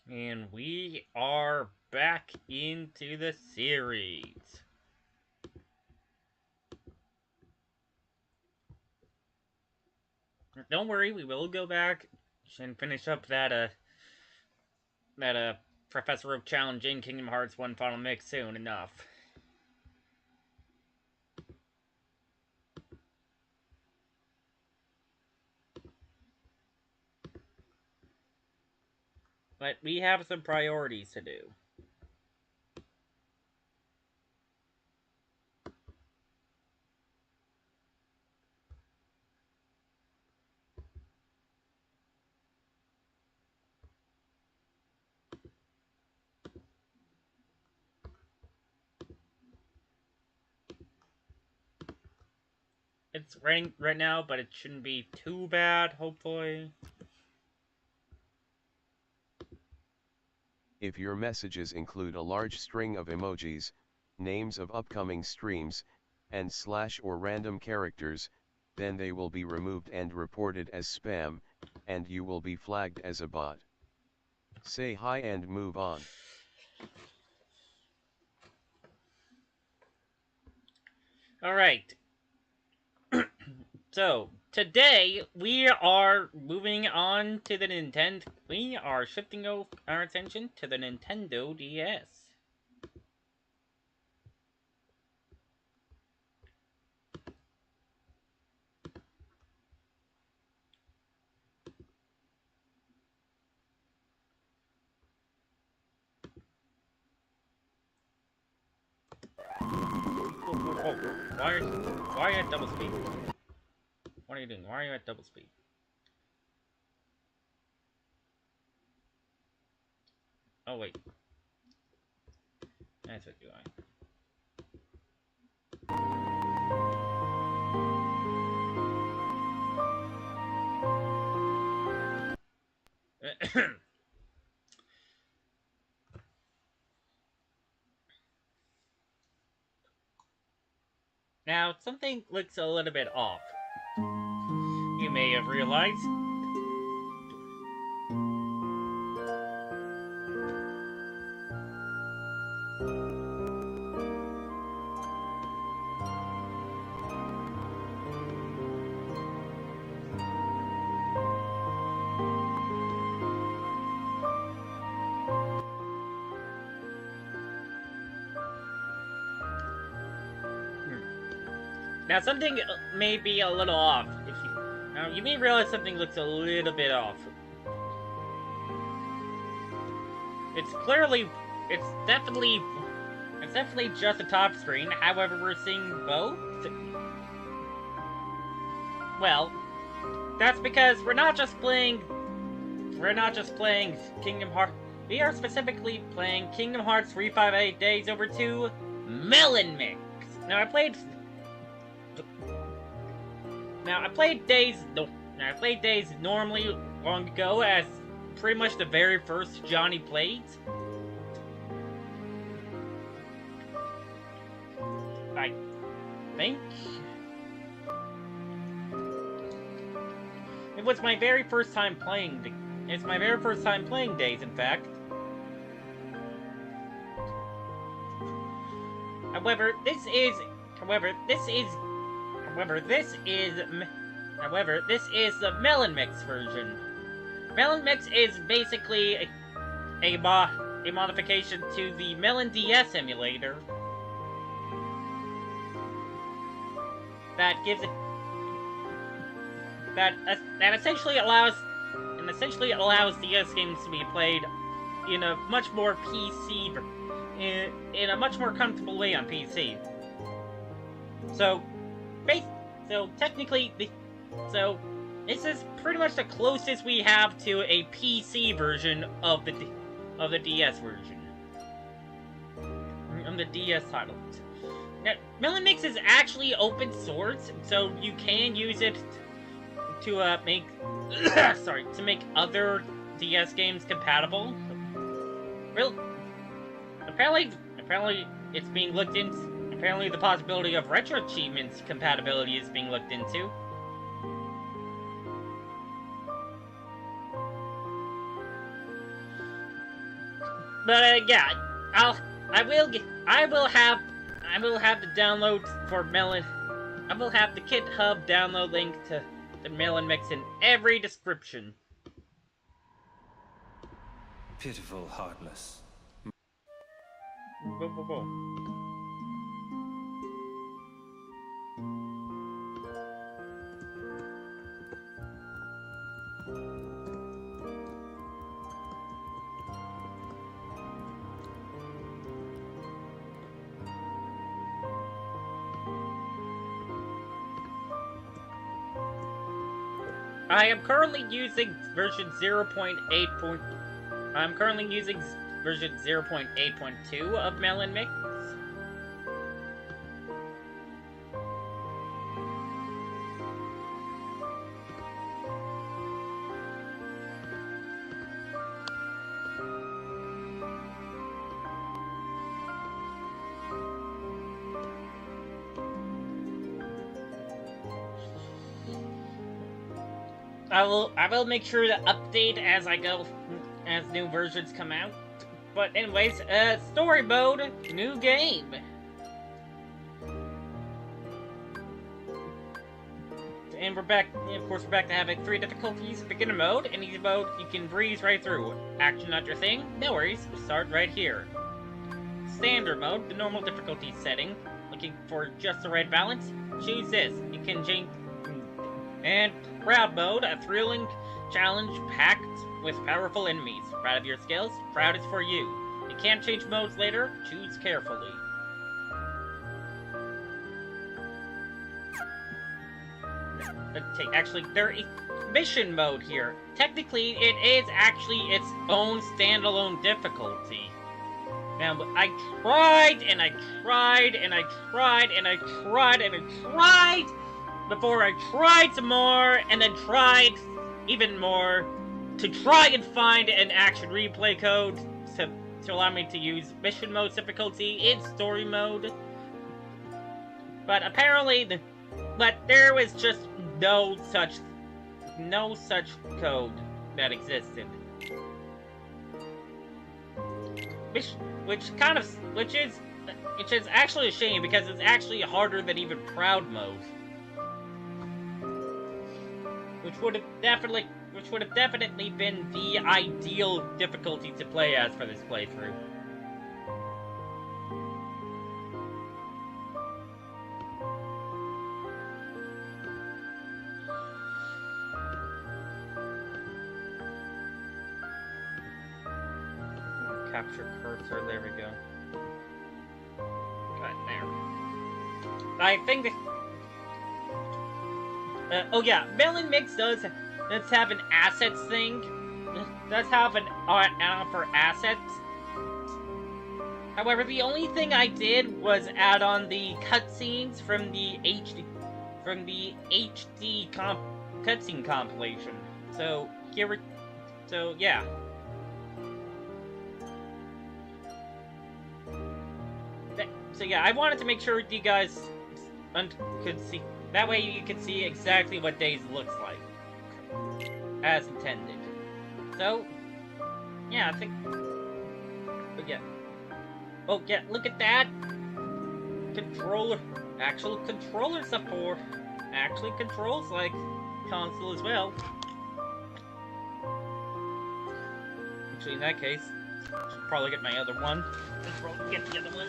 And we are back into the series. Don't worry, we will go back and finish up that Professor Oak challenge in Kingdom Hearts 1 Final Mix soon enough. But we have some priorities to do. It's raining right now, but it shouldn't be too bad, hopefully. If your messages include a large string of emojis, names of upcoming streams, and / or random characters, then they will be removed and reported as spam, and you will be flagged as a bot. Say hi and move on. Alright. So, today, we are moving on to the Nintendo. We are shifting our attention to the Nintendo DS. Why are you at double speed? What are you doing? Why are you at double speed? Oh, wait. That's what you're doing. Now, something looks a little bit off. You may have realized. Now, something may be a little off. Now, you may realize something looks a little bit off. It's definitely just a top screen. However, we're seeing both. Well, that's because we're not just playing Kingdom Hearts. We are specifically playing Kingdom Hearts 358 Days Over 2 Melon Mix. Now, I played Days normally long ago as pretty much the very first Jonny played. I think it was my very first time playing. It's my very first time playing Days, in fact. However, this is the Melon Mix version. Melon Mix is basically a modification to the Melon DS emulator that essentially allows DS games to be played in a much more in a much more comfortable way on PC. So technically, this is pretty much the closest we have to a PC version of the DS version. Of the DS title. Now, Melon Mix is actually open source, so you can use it to make to make other DS games compatible. Apparently it's being looked into. Apparently the possibility of Retro Achievements compatibility is being looked into. But yeah, I will have the download for Melon. I will have the GitHub download link to the Melon Mix in every description. Pitiful Heartless. Whoa, whoa, whoa. I am currently using version 0.8. I'm currently using version 0.8.2 of Melon Mix. I will make sure to update as I go, as new versions come out. But anyways, story mode, new game. And we're back, of course we're back to having 3 difficulties. Beginner mode, and easy mode, you can breeze right through. Action not your thing? No worries, start right here. Standard mode, the normal difficulty setting. Looking for just the right balance? Choose this. You can change. And Proud mode, a thrilling challenge packed with powerful enemies. Proud of your skills? Proud is for you. You can't change modes later, choose carefully. Okay, actually, there is mission mode here. Technically, it is actually its own standalone difficulty. Now, I tried, and I tried, and I tried, and I tried, and I tried, before I tried some more, and then tried even more, to try and find an action replay code to allow me to use mission mode difficulty in story mode. But apparently, but there was just no such code that existed. Which is actually a shame, because it's actually harder than even Proud mode. Which would have definitely been the ideal difficulty to play as for this playthrough. Capture cursor, there we go. Right there. I think that... oh yeah, Melon Mix does have an assets thing. Does have an add-on for assets. However, the only thing I did was add on the cutscenes from the HD cutscene compilation. So yeah. So yeah, I wanted to make sure you guys could see. That way you can see exactly what Days looks like, as intended. So, yeah, I think. But yeah. Oh yeah, look at that. Controller, actual controller support. Actually controls like console as well. Actually, in that case, I should probably get my other one. Get the other one.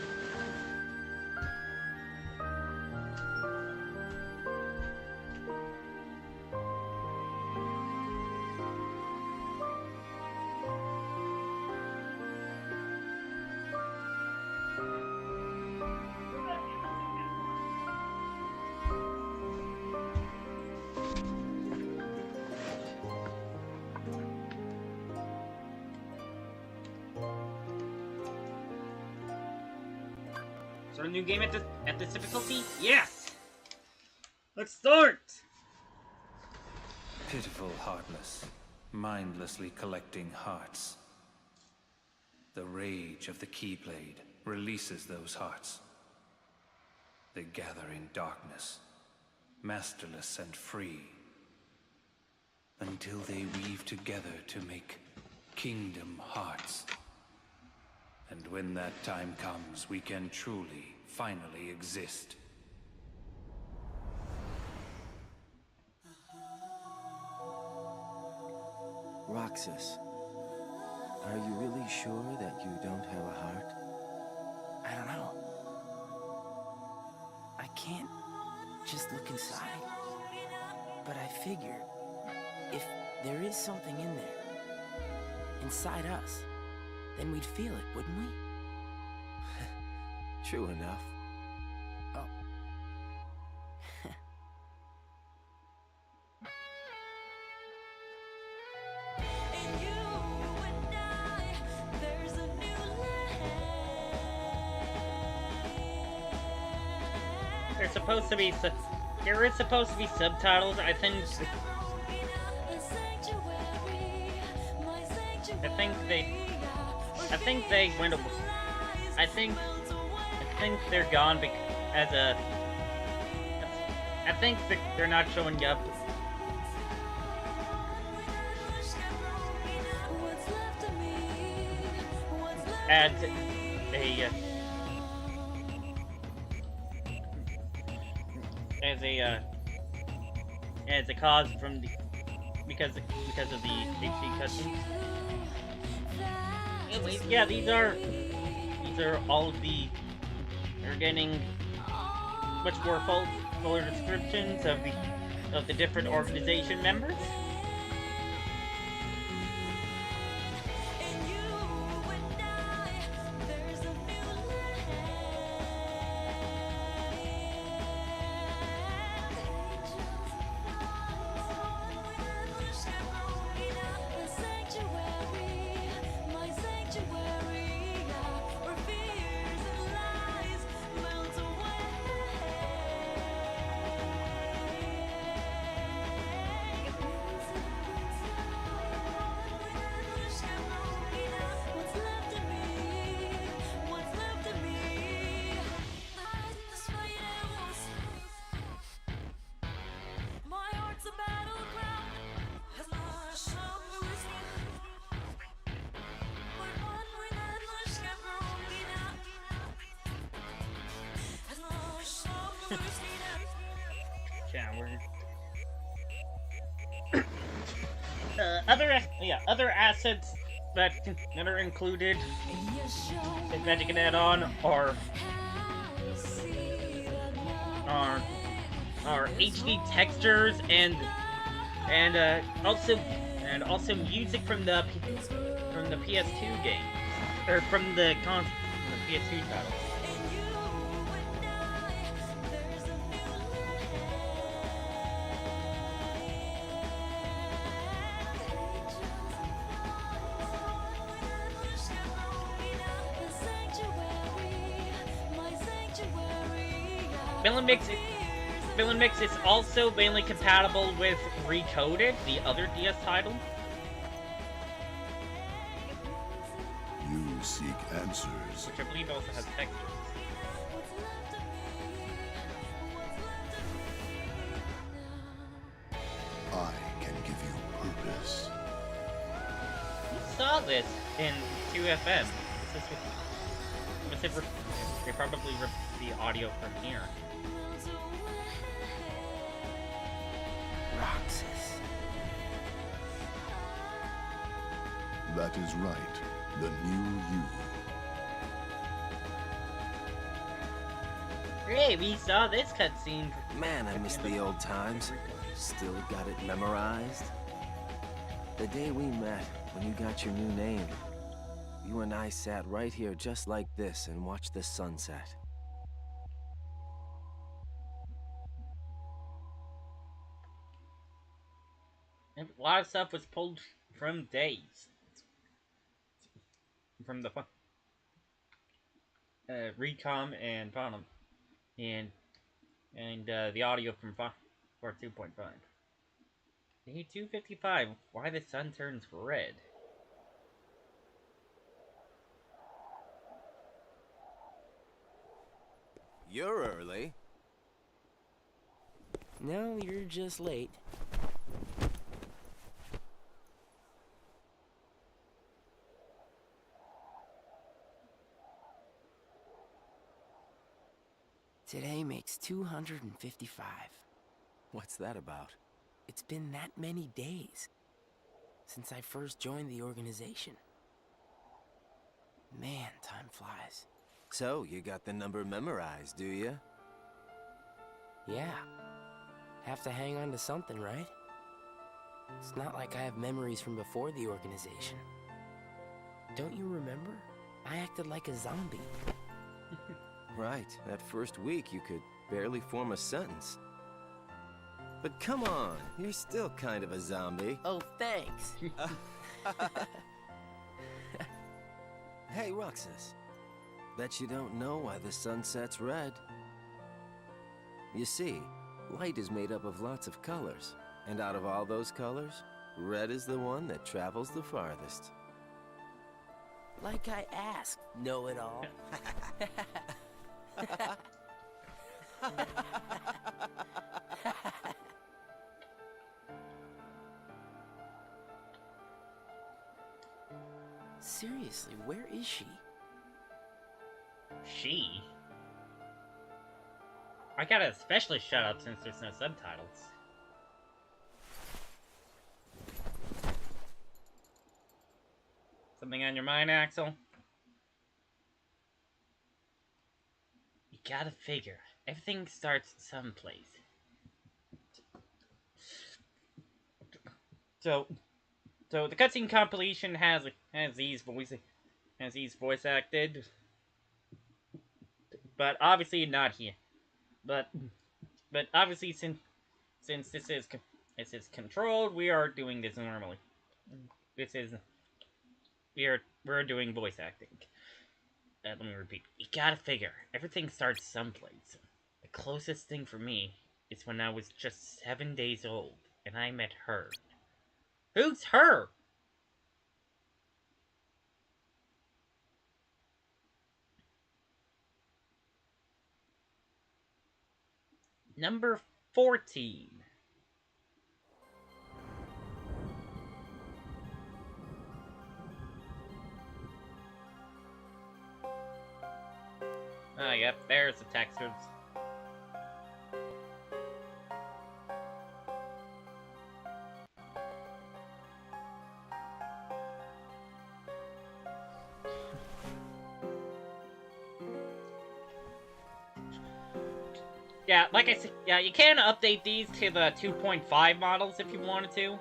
Start a new game at this difficulty? Yes! Let's start! Pitiful Heartless, mindlessly collecting hearts. The rage of the Keyblade releases those hearts. They gather in darkness, masterless and free, until they weave together to make Kingdom Hearts. And when that time comes, we can truly, finally exist. Roxas, are you really sure that you don't have a heart? I don't know. I can't just look inside. But I figure, if there is something in there, inside us, then we'd feel it, wouldn't we? True enough. Oh. There's supposed to be there is supposed to be subtitles. I think they went. I think they're gone as a. I think they're not showing up as a cause from the because of the HD cutscenes. Anyways, yeah, these are all of the. They're getting much more fuller descriptions of the different organization members. Other assets that are included that you can add on are HD textures and also music from the PS2 game or from the PS2 title. Melon Mix is also mainly compatible with Recoded, the other DS title. You seek answers. Which I believe also has textures. I can give you purpose. You saw this in 2FM. They probably ripped the audio from here. Roxas. That is right. The new you. Hey, we saw this cutscene. Man, I miss the old times. Still got it memorized. The day we met, when you got your new name, you and I sat right here just like this and watched the sunset. A lot of stuff was pulled from days. From the Recom and Phantom. And the audio from Part 2.5. Day 255, why the sun turns red. You're early. No, you're just late. makes 255. What's that about? It's been that many days since I first joined the organization. Man, time flies. So, you got the number memorized, do you? Yeah. Have to hang on to something, right? It's not like I have memories from before the organization. Don't you remember? I acted like a zombie. Right. That first week, you could barely form a sentence. But come on, you're still kind of a zombie. Oh, thanks. Hey, Roxas. Bet you don't know why the sun sets red. You see, light is made up of lots of colors. And out of all those colors, red is the one that travels the farthest. Like I asked, know-it-all. Seriously, where is she? She? I gotta especially shut up since there's no subtitles. Something on your mind, Axel? You gotta figure. Everything starts someplace. So the cutscene compilation has these voice acted, but obviously not here. But obviously since this is controlled, we are doing this normally. We're doing voice acting. Let me repeat. You gotta figure, everything starts someplace. The closest thing for me is when I was just 7 days old, and I met her. Who's her? Number 14. Ah, yep, there's the textures. Yeah, like I said, yeah, you can update these to the 2.5 models if you wanted to.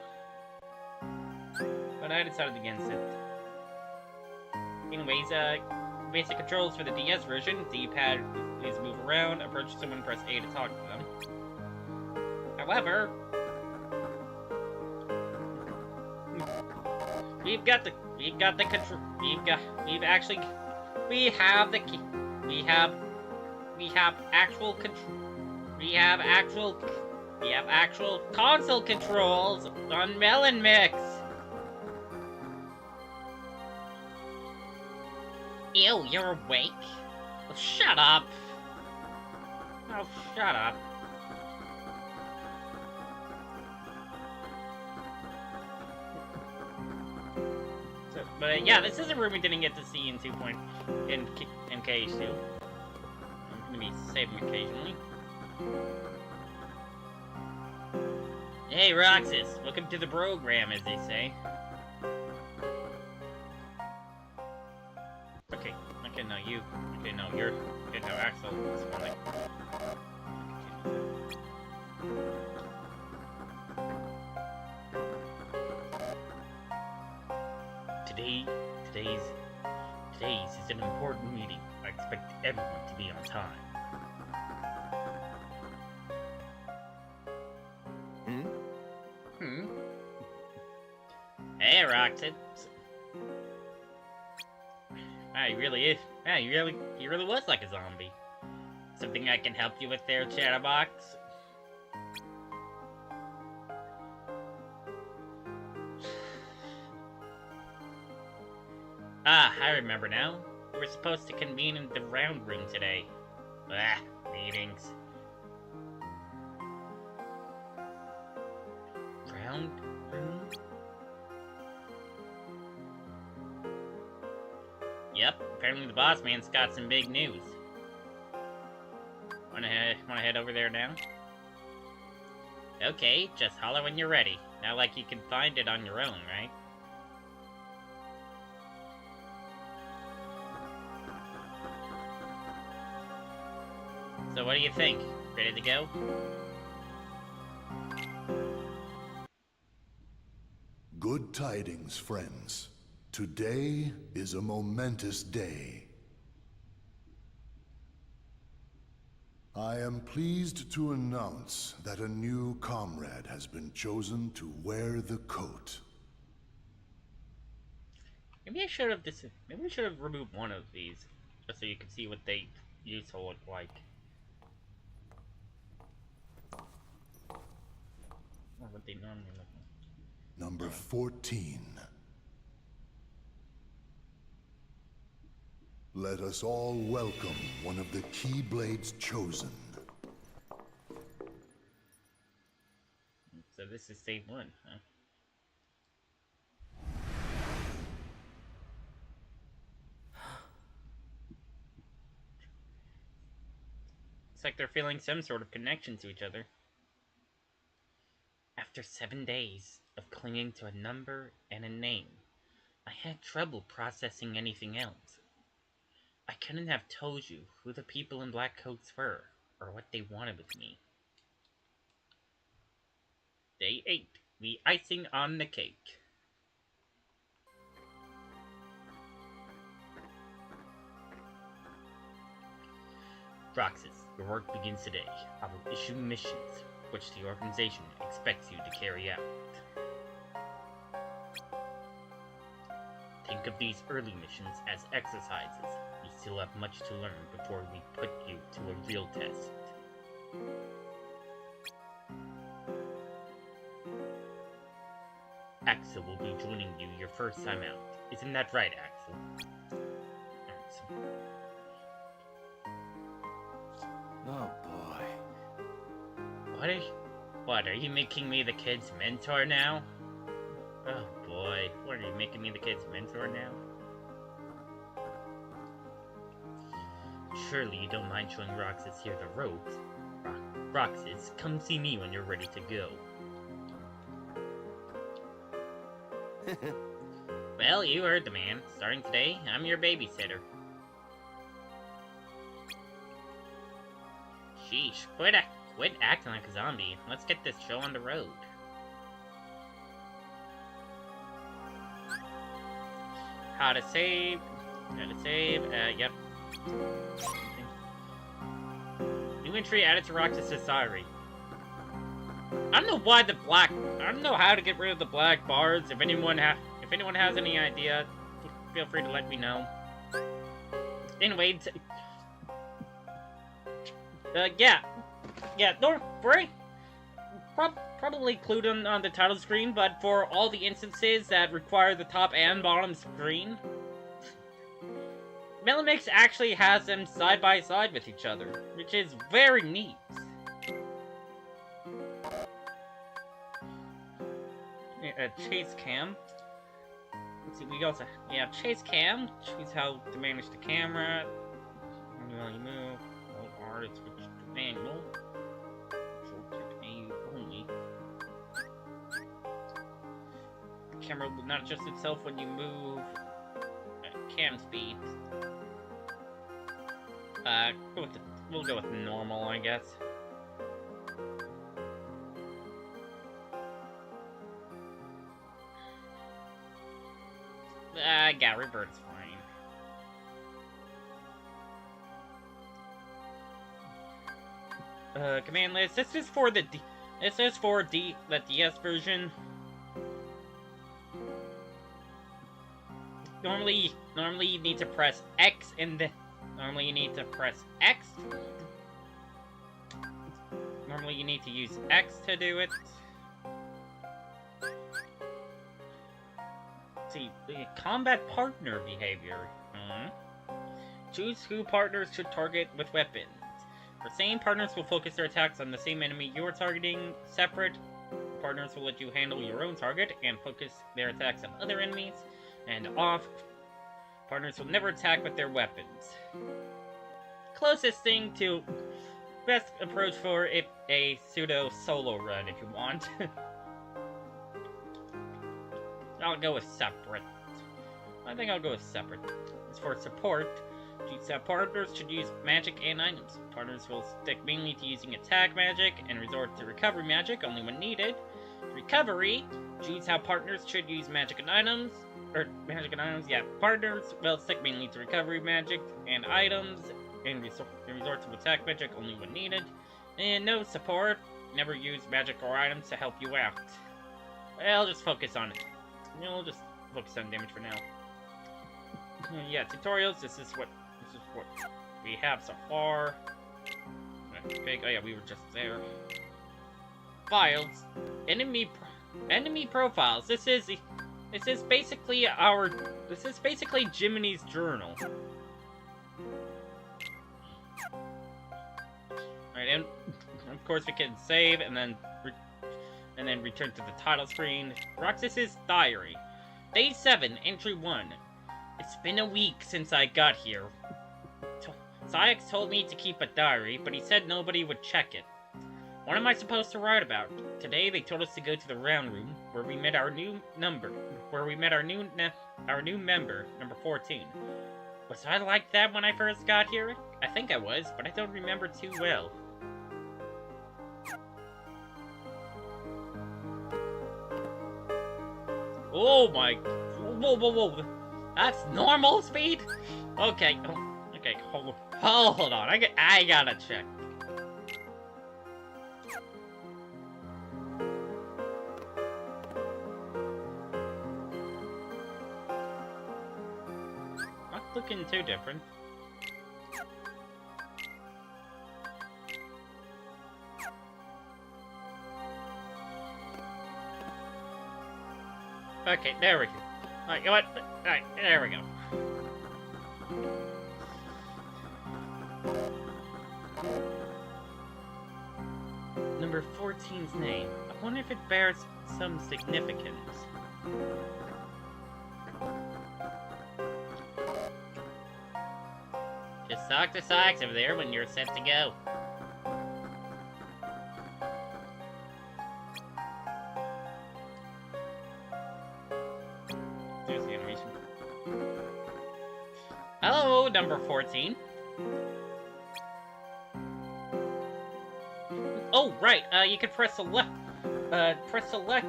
But I decided against it. Anyways, basic controls for the DS version. D-pad is move around, approach someone, press A to talk to them. However, we have actual console controls on Melon Mix. Ew, you're awake? Oh, shut up. Oh, shut up. So, but yeah, this is a room we didn't get to see in in KH2. I'm gonna be saving occasionally. Hey, Roxas, welcome to the program, as they say. Okay, no, you. Okay, no, you're. Okay, no, Axel is responding. Today's is an important meeting. I expect everyone to be on time. Hey, Roxas. He really is. He really was like a zombie. Something I can help you with there, Chatterbox? Ah, I remember now. We were supposed to convene in the round room today. Meetings. Round room? Yep, apparently the boss man's got some big news. Wanna head over there now? Okay, just holler when you're ready. Not like you can find it on your own, right? So what do you think? Ready to go? Good tidings, friends. Today is a momentous day. I am pleased to announce that a new comrade has been chosen to wear the coat. Maybe I should have maybe we should have removed one of these, just so you can see what they used to look like. Or what they normally look like. Number 14. Let us all welcome one of the Keyblade's chosen. So this is same one, huh? It's like they're feeling some sort of connection to each other. After 7 days of clinging to a number and a name, I had trouble processing anything else. I couldn't have told you who the people in black coats were, or what they wanted with me. Day 8. The icing on the cake. Roxas, your work begins today. I will issue missions, which the organization expects you to carry out. Think of these early missions as exercises. You still have much to learn before we put you to a real test. Axel will be joining you your first time out. Isn't that right, Axel? Oh boy. What, are you making me the kid's mentor now? Oh boy, what, are you making me the kid's mentor now? Surely you don't mind showing Roxas here the ropes. Roxas, come see me when you're ready to go. Well, you heard the man. Starting today, I'm your babysitter. Sheesh, quit acting like a zombie. Let's get this show on the road. How to save. Yep. New entry added to Roxas' diary. I don't know how to get rid of the black bars. If anyone has any idea, feel free to let me know. Anyway, don't worry. Probably included on the title screen, but for all the instances that require the top and bottom screen, Melon actually has them side by side with each other, which is very neat. Chase cam. Let's see, we also chase cam. Choose how to manage the camera. While you move, hold R to switch to manual. Control click A only. The camera will not adjust itself when you move at cam speed. We'll go with normal, I guess. Revert's fine. Command list. This is for the DS version. Normally you need to press X normally you need to press X. Normally you need to use X to do it. See, the combat partner behavior. Choose who partners should target with weapons. For same partners will focus their attacks on the same enemy you are targeting. Separate partners will let you handle your own target and focus their attacks on other enemies. And off partners will never attack with their weapons. Closest thing to best approach for a pseudo solo run if you want. I'll go with separate. I think I'll go with separate. As for support, partners should use magic and items. Partners will stick mainly to using attack magic and resort to recovery magic only when needed. Recovery, choose how partners should use magic and items. Partners will stick mainly to recovery magic and items and resort to attack magic only when needed. And no support, never use magic or items to help you out. I'll just focus on it. We'll just focus on damage for now. Yeah, tutorials, this is what we have so far. Okay, oh yeah, we were just there. Files. Enemy profiles. This is basically Jiminy's journal. Alright, and of course we can save and then return to the title screen. Roxas's diary. Day 7, entry 1. It's been a week since I got here. Syx told me to keep a diary, but he said nobody would check it. What am I supposed to write about? Today they told us to go to the round room, where we met our new member, number 14. Was I like that when I first got here? I think I was, but I don't remember too well. Oh my... Whoa. That's normal speed? Okay, hold on. I gotta check. Not looking too different. Okay, there we go. Alright, you know what? Alright, there we go. Number 14's name. I wonder if it bears some significance. Just talk to Syx over there when you're set to go. There's the animation. Hello, number 14. Oh, right, you can press select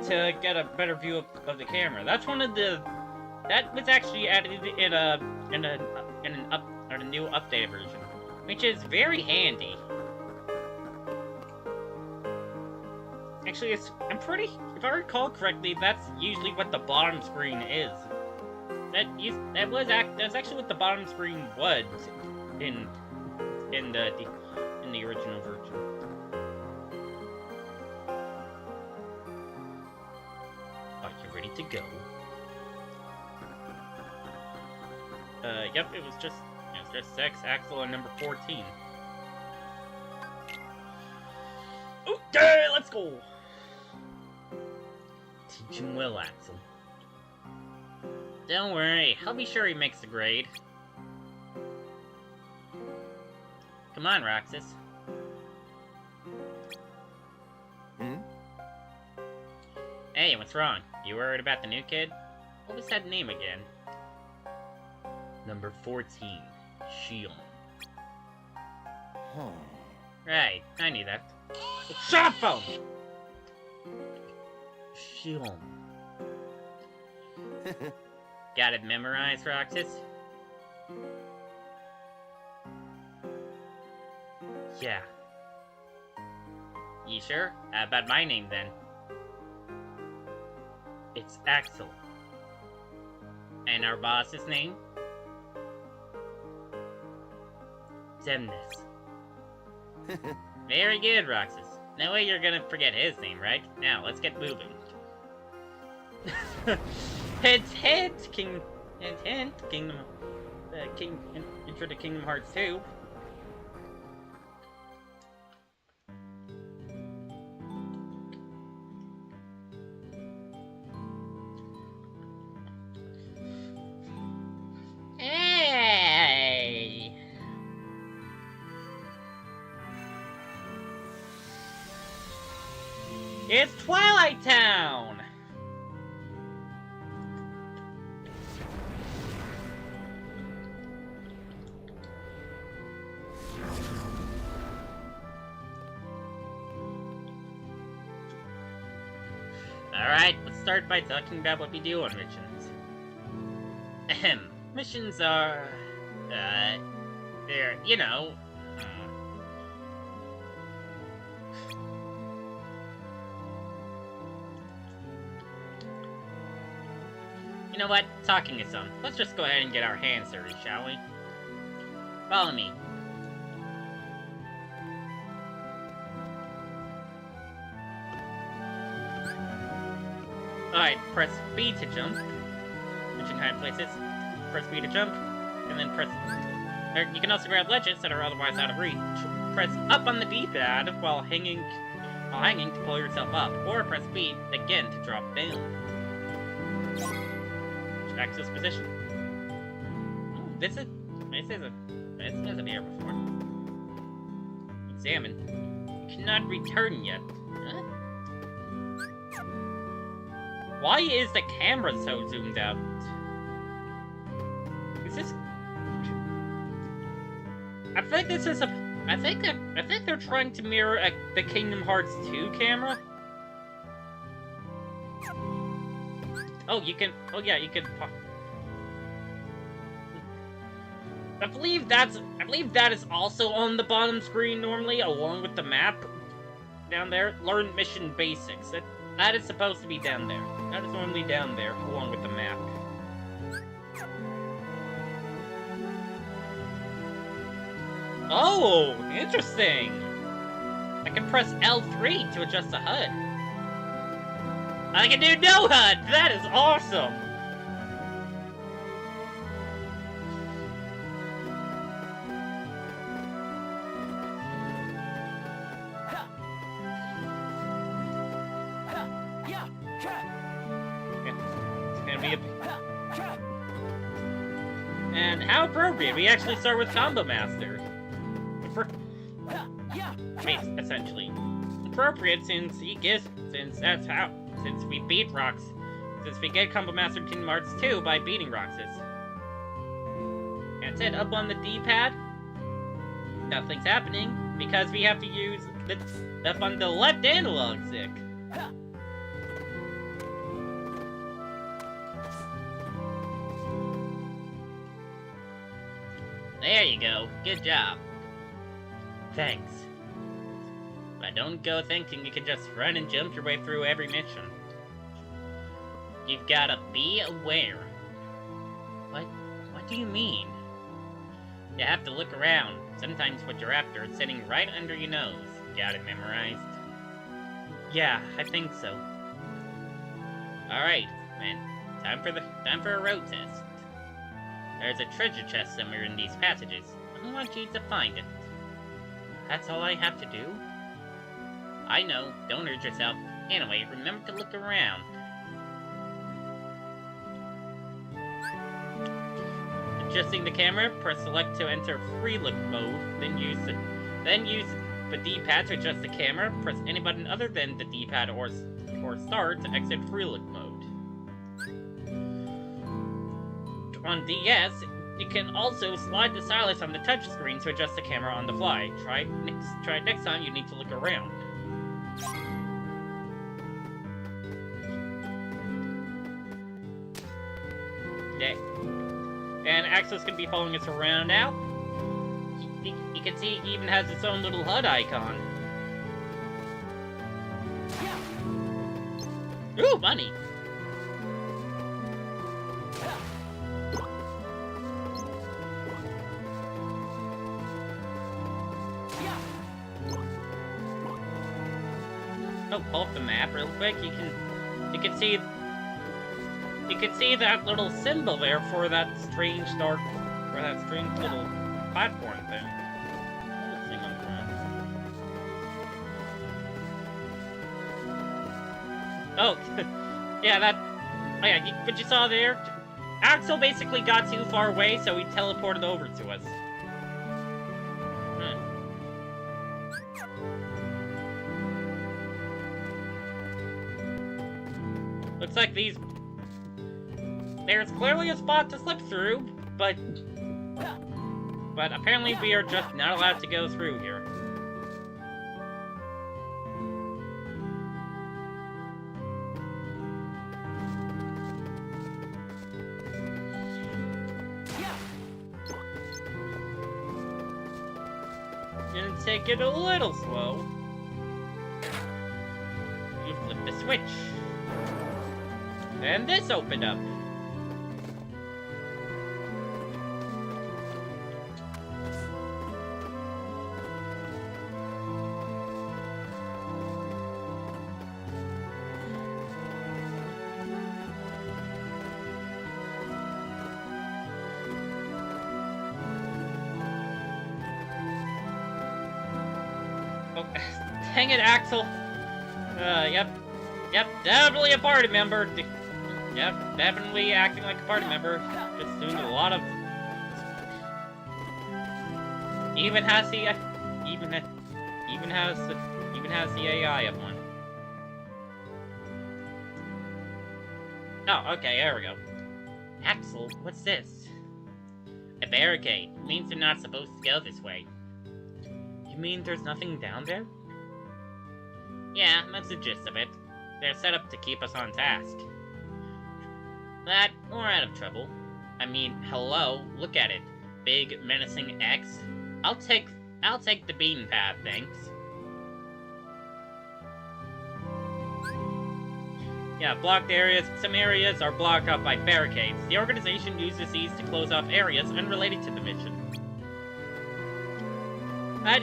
to get a better view of the camera. That's one of the... That was actually added in a new updated version, which is very handy. Actually, if I recall correctly, that's usually what the bottom screen is. That's actually what the bottom screen was in the original version. Are you ready to go? Yep, it was just Syx, Axel, and number 14. Okay, let's go! Teach him well, Axel. Don't worry, I'll be sure he makes the grade. Come on, Roxas. Hey, what's wrong? You worried about the new kid? What was that name again? Number 14, Shion. Right, I knew that. Shut up, phone! Shion. Got it memorized, Roxas? Yeah. You sure? How about my name, then? It's Axel. And our boss's name? Demnus. Very good, Roxas. No way you're gonna forget his name, right? Now, let's get moving. Hint, Kingdom... Intro to Kingdom Hearts 2. It's Twilight Town! Alright, let's start by talking about what we do on missions. Ahem. Missions are... they're, you know... You know what? Talking is some. Let's just go ahead and get our hands dirty, shall we? Follow me. Alright, press B to jump. Which in kind of places. Press B to jump, and then press... Or you can also grab ledges that are otherwise out of reach. Press up on the D-pad while hanging to pull yourself up, or press B again to drop down. Access position. Oh, this isn't here before. Examine. You cannot return yet. Huh? Why is the camera so zoomed out? Is this? I think this is a. I think they're trying to mirror the Kingdom Hearts 2 camera. Oh, you can. Oh yeah, you can. I believe that is also on the bottom screen normally, along with the map down there. Learn mission basics. That is supposed to be down there. That is normally down there, along with the map. Oh, interesting. I can press L3 to adjust the HUD. I can do no HUD! That is awesome! It's gonna be a... And how appropriate, we actually start with Combo Master. Essentially. Appropriate since we get Combo Master Kingdom Hearts 2 by beating Roxas. That's it, up on the D-pad. Nothing's happening, because we have to use up on the left analog stick. There you go, good job. Thanks. But don't go thinking you can just run and jump your way through every mission. You've gotta be aware. What do you mean? You have to look around. Sometimes what you're after is sitting right under your nose. Got it memorized? Yeah, I think so. Alright, then. Time for a road test. There's a treasure chest somewhere in these passages. I want you to find it. That's all I have to do? I know, don't urge yourself. Anyway, remember to look around. Adjusting the camera, press select to enter free look mode, then use the D-pad to adjust the camera, press any button other than the D-pad or start to exit free look mode. On DS, you can also slide the stylus on the touchscreen to adjust the camera on the fly. Try next time you need to look around. Okay. And Axel's gonna be following us around now. You can see he even has its own little HUD icon. Ooh, money! Oh, pull up the map real quick. You can see that little symbol there for that strange little platform thing. Oh, yeah, oh yeah, but you saw there, Axel basically got too far away, so he teleported over to us. Looks like there's clearly a spot to slip through, but apparently we are just not allowed to go through here. Gonna take it a little slow. You flip the switch. And this opened up. Oh, dang it, Axel. Yep, definitely a party member. Yep, definitely acting like a party member. Just doing a lot of... Even has the AI of one. Oh, okay, there we go. Axel, what's this? A barricade. It means they're not supposed to go this way. You mean there's nothing down there? Yeah, that's the gist of it. They're set up to keep us on task. That, we're out of trouble. I mean, hello, look at it. Big, menacing X. I'll take the beaten path, thanks. Yeah, blocked areas. Some areas are blocked off by barricades. The organization uses these to close off areas unrelated to the mission. That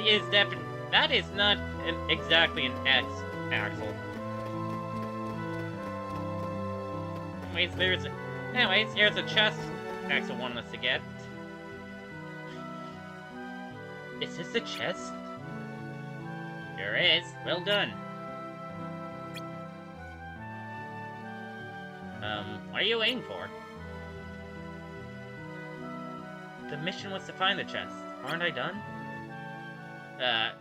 is not exactly an X, Axel. Anyways, here's a chest Axel wanted us to get. Is this a chest? Sure is. Well done. What are you waiting for? The mission was to find the chest. Aren't I done?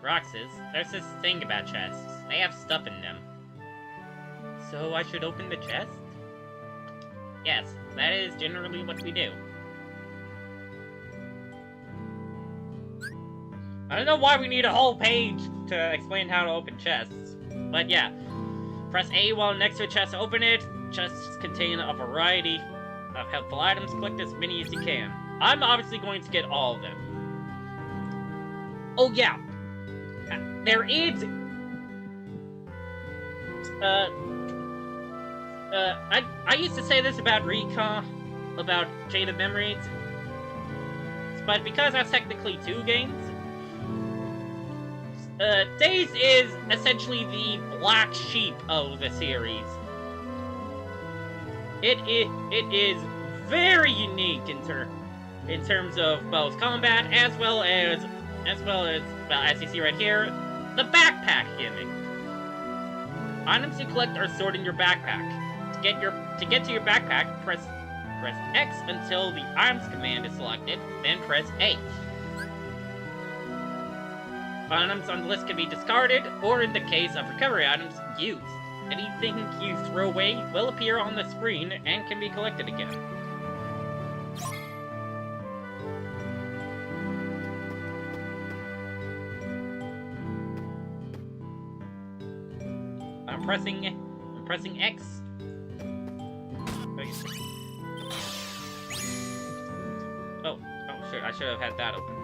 Roxas, there's this thing about chests. They have stuff in them. So I should open the chest? Yes, that is generally what we do. I don't know why we need a whole page to explain how to open chests. But yeah, press A while next to a chest to open it. Chests contain a variety of helpful items. Collect as many as you can. I'm obviously going to get all of them. Oh yeah, there is... I used to say this about Recon, about Jade of Memories, but because that's technically 2 games, Days is essentially the black sheep of the series. It is very unique in terms of both combat as well as well, as you see right here, the backpack gimmick. Items you collect are stored in your backpack. To get to your backpack, press X until the items command is selected, then press A. Items on the list can be discarded, or in the case of recovery items, used. Anything you throw away will appear on the screen and can be collected again. I'm pressing X. Oh shit, I should have had that open.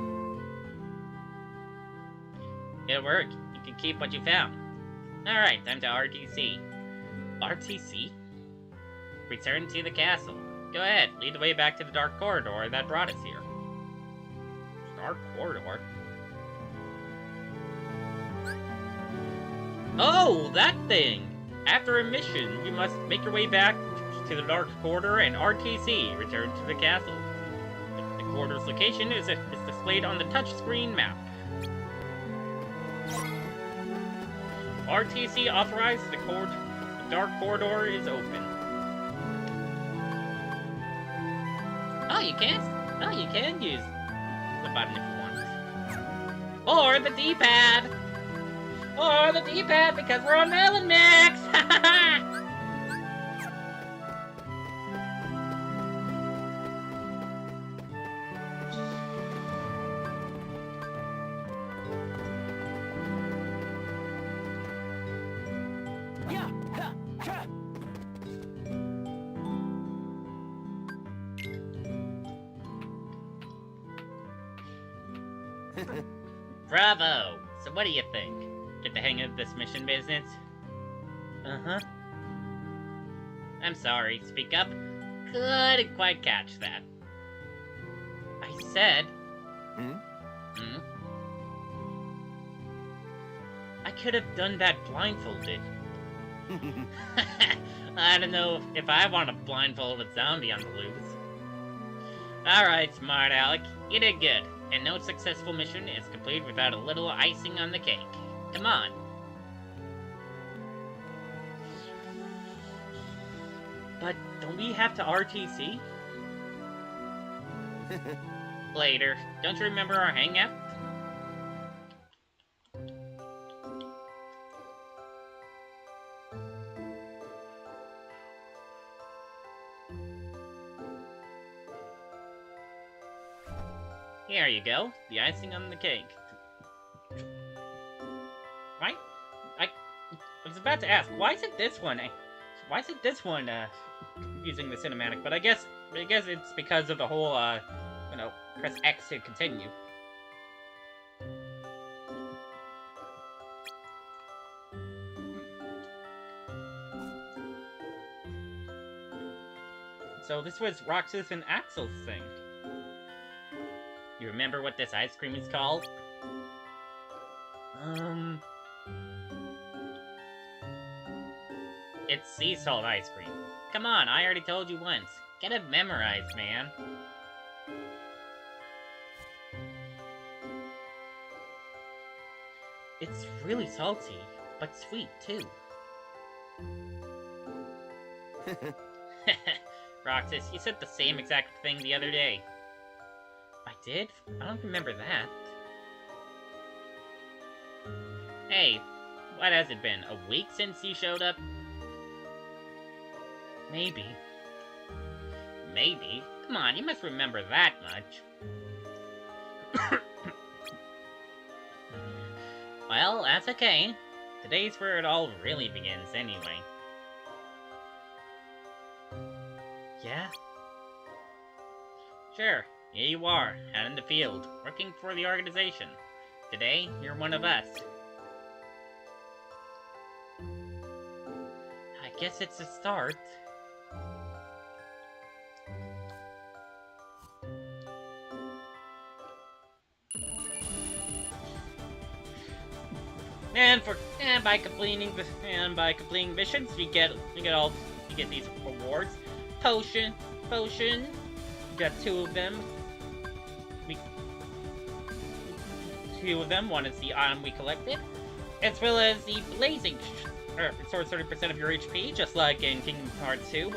It'll work. You can keep what you found. Alright, time to RTC. RTC? Return to the castle. Go ahead, lead the way back to the dark corridor that brought us here. Dark corridor? Oh, that thing! After a mission, you must make your way back to the dark corridor and RTC. Return to the castle. The corridor's location is displayed on the touchscreen map. RTC authorized. The dark corridor is open. Oh, you can use the button if you want. Or the D-pad. Or the D-pad because we're on Melon Mix. Bravo! So what do you think? Get the hang of this mission business? Uh-huh. I'm sorry, speak up. Couldn't quite catch that. I said... I could have done that blindfolded. I don't know if I want a blindfolded zombie on the loose. Alright, smart Alec. You did good. And no successful mission is complete without a little icing on the cake. Come on. But don't we have to RTC? Later. Don't you remember our hangout? Here you go, the icing on the cake. Right? I was about to ask, why is it this one? Using the cinematic? But I guess it's because of the whole, press X to continue. So this was Roxas and Axel's thing. You remember what this ice cream is called? It's sea salt ice cream. Come on, I already told you once. Get it memorized, man. It's really salty, but sweet, too. Roxas, you said the same exact thing the other day. I did? I don't remember that. Hey, what has it been? A week since you showed up? Maybe. Maybe? Come on, you must remember that much. Well, that's okay. Today's where it all really begins, anyway. Yeah? Sure, here you are, out in the field, working for the organization. Today, you're one of us. I guess it's a start. And by completing missions, you get these rewards. Potion. You got two of them. One is the item we collected, as well as the blazing. It restores 30% of your HP, just like in Kingdom Hearts 2.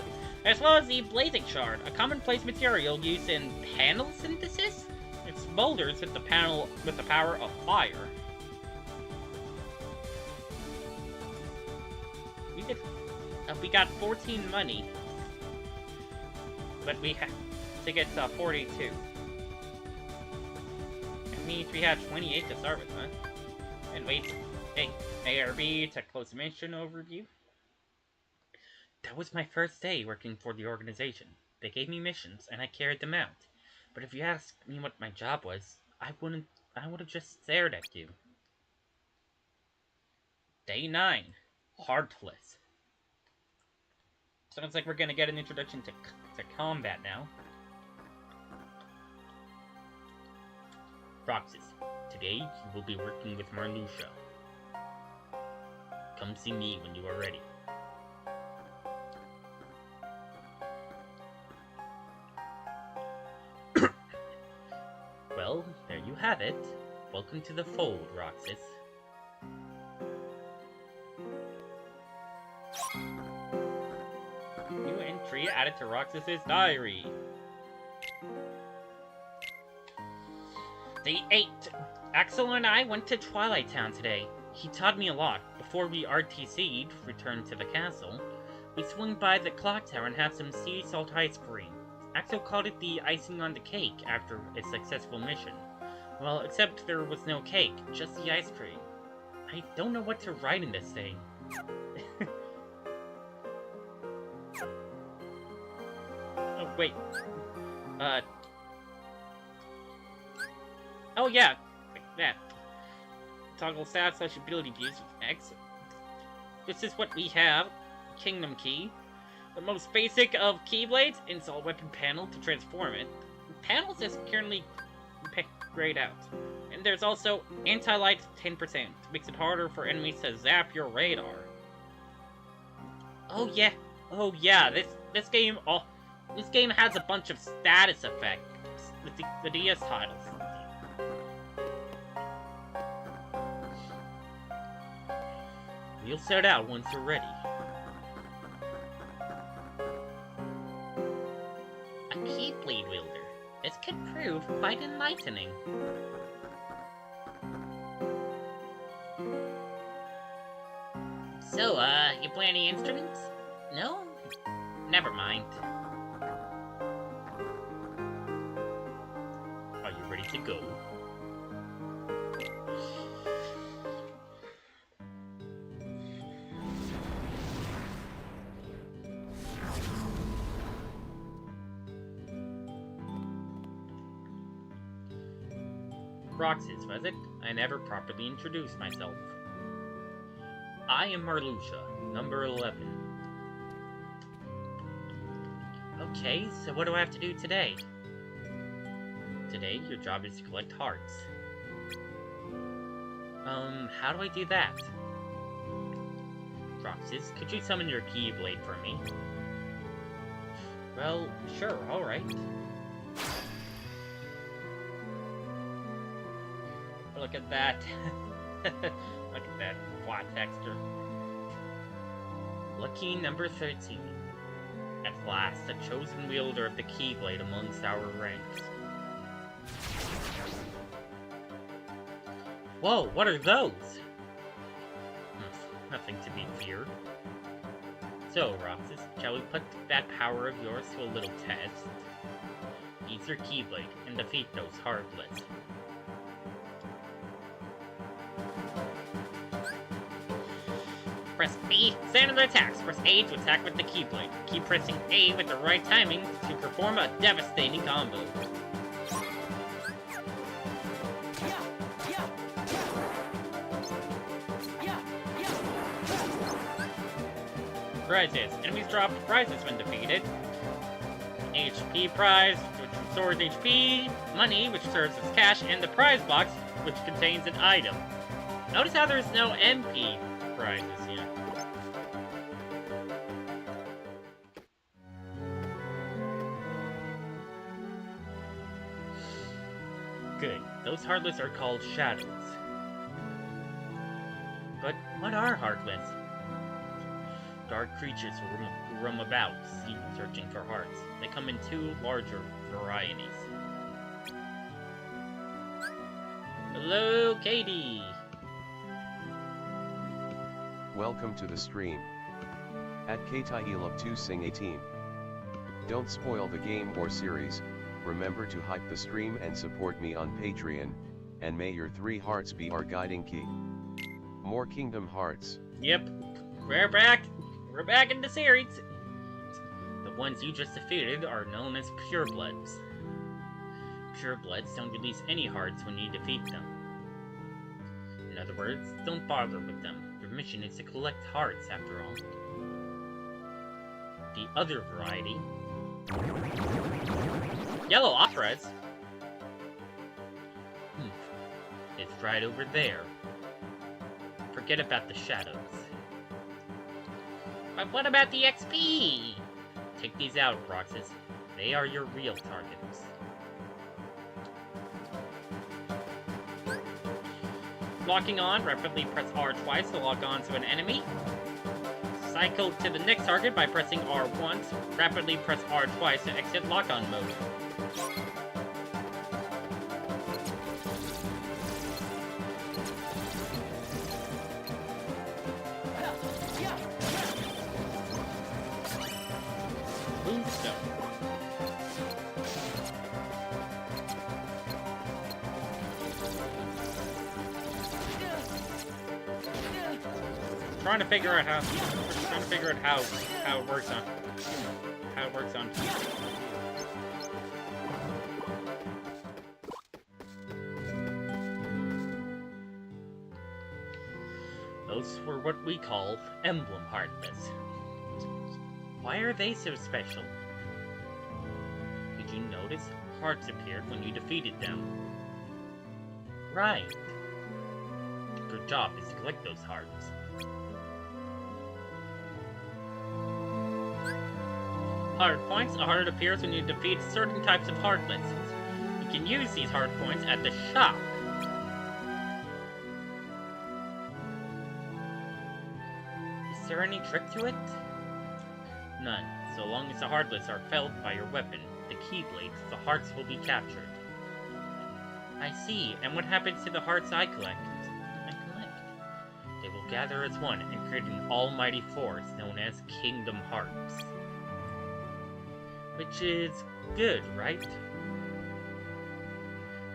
As well as the blazing shard, a commonplace material used in panel synthesis. It's boulders with the power of fire. We got 14 money, but we have to get 42. That means we have 28 to start with, huh? And wait, hey, ARB to close the mission overview. That was my first day working for the organization. They gave me missions, and I carried them out. But if you asked me what my job was, I would have just stared at you. Day 9, Heartless. Sounds like we're gonna get an introduction to combat now. Roxas, today you will be working with Marluxia. Come see me when you are ready. Well, there you have it. Welcome to the fold, Roxas. New entry added to Roxas's diary. Day 8. Axel and I went to Twilight Town today. He taught me a lot. Before we RTC'd, returned to the castle, we swung by the clock tower and had some sea salt ice cream. Axel called it the icing on the cake after a successful mission. Well, except there was no cake, just the ice cream. I don't know what to write in this thing. Oh, wait. Oh yeah, Yeah. Toggle stat / ability to use X. This is what we have. Kingdom Key. The most basic of Keyblades. Install weapon panel to transform it. Panels is currently grayed out. And there's also anti-light 10%. Makes it harder for enemies to zap your radar. Oh yeah. Oh yeah. This game has a bunch of status effects. The DS titles. We'll set out once you're ready. A Keyblade wielder. This could prove quite enlightening. So, you play any instruments? No? Never mind. Are you ready to go? Roxas, was it? I never properly introduced myself. I am Marluxia, number 11. Okay, so what do I have to do today? Today, your job is to collect hearts. How do I do that? Roxas, could you summon your Keyblade for me? Well, sure, alright. Look at that. Look at that flat texture. Lucky number 13. At last, the chosen wielder of the Keyblade amongst our ranks. Whoa, what are those? Nothing to be feared. So, Roxas, shall we put that power of yours to a little test? Use your Keyblade and defeat those Heartless. Press B, standard attacks. Press A to attack with the Keyblade. Keep pressing A with the right timing to perform a devastating combo. Prizes. Enemies drop prizes when defeated. HP prize, which restores HP, money, which serves as cash, and the prize box, which contains an item. Notice how there's no MP prizes here. Good. Those Heartless are called Shadows. But what are Heartless? Dark creatures who roam about, searching for hearts. They come in two larger varieties. Hello, Katie! Welcome to the stream. At KTILOV2Sing18. Don't spoil the game or series, remember to hype the stream and support me on Patreon, and may your 3 hearts be our guiding key. More Kingdom Hearts. Yep, we're back! We're back in the series! The ones you just defeated are known as purebloods. Purebloods don't release any hearts when you defeat them. In other words, don't bother with them. Your mission is to collect hearts, after all. The other variety... Yellow operas? It's right over there. Forget about the shadows. But what about the XP? Take these out, Roxas. They are your real targets. Locking on, rapidly press R twice to lock on to an enemy. Cycle to the next target by pressing R once. Rapidly press R twice to exit lock-on mode. Trying to figure out how it works on. those were what we call Emblem Heartless. Why are they so special? Did you notice hearts appeared when you defeated them? Right. Your job is to collect those hearts. Heart points. A heart appears when you defeat certain types of Heartless. You can use these heart points at the shop. Is there any trick to it? None. So long as the Heartless are felled by your weapon, the Keyblade, the hearts will be captured. I see. And what happens to the hearts I collect? They will gather as one and create an almighty force known as Kingdom Hearts. Which is good, right?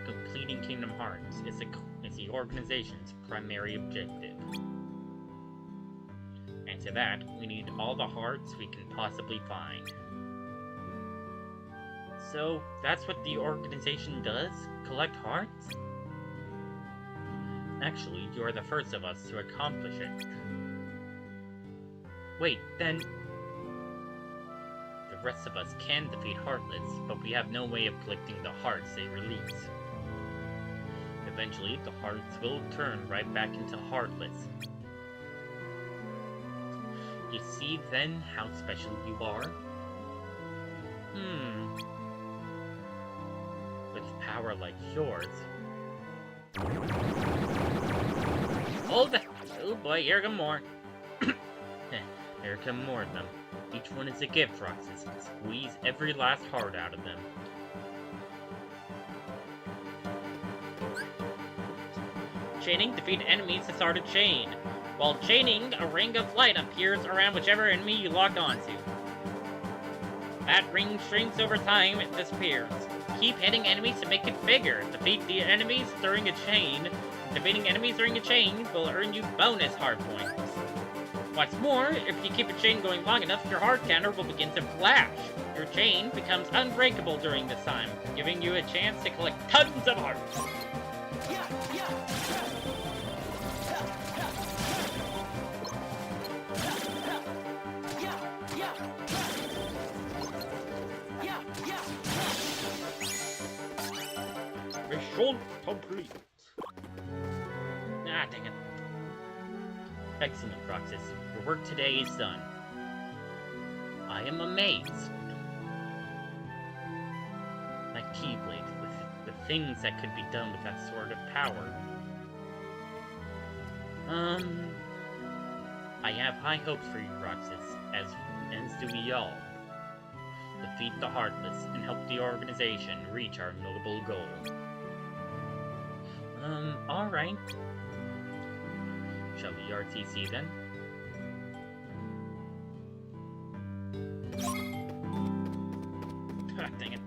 Completing Kingdom Hearts is the organization's primary objective. And to that, we need all the hearts we can possibly find. So, that's what the organization does? Collect hearts? Actually, you are the first of us to accomplish it. Wait, then... The rest of us can defeat Heartless, but we have no way of collecting the hearts they release. Eventually, the hearts will turn right back into Heartless. You see, then, how special you are? With power like yours... Hold that! Oh boy, here come more. Here come more of them. Each one is a gift, Roxas. Squeeze every last heart out of them. Chaining, defeat enemies to start a chain. While chaining, a ring of light appears around whichever enemy you lock onto. That ring shrinks over time and disappears. Keep hitting enemies to make it bigger. Defeat the enemies during a chain. Defeating enemies during a chain will earn you bonus heart points. What's more, if you keep a chain going long enough, your heart counter will begin to flash. Your chain becomes unbreakable during this time, giving you a chance to collect tons of hearts. Mission complete. Ah, dang it. Excellent, Roxas. Your work today is done. I am amazed. That Keyblade, with the things that could be done with that sort of power. I have high hopes for you, Roxas, as do we all. Defeat the Heartless and help the organization reach our noble goal. Alright. Shall we RTC then? Ah, dang it.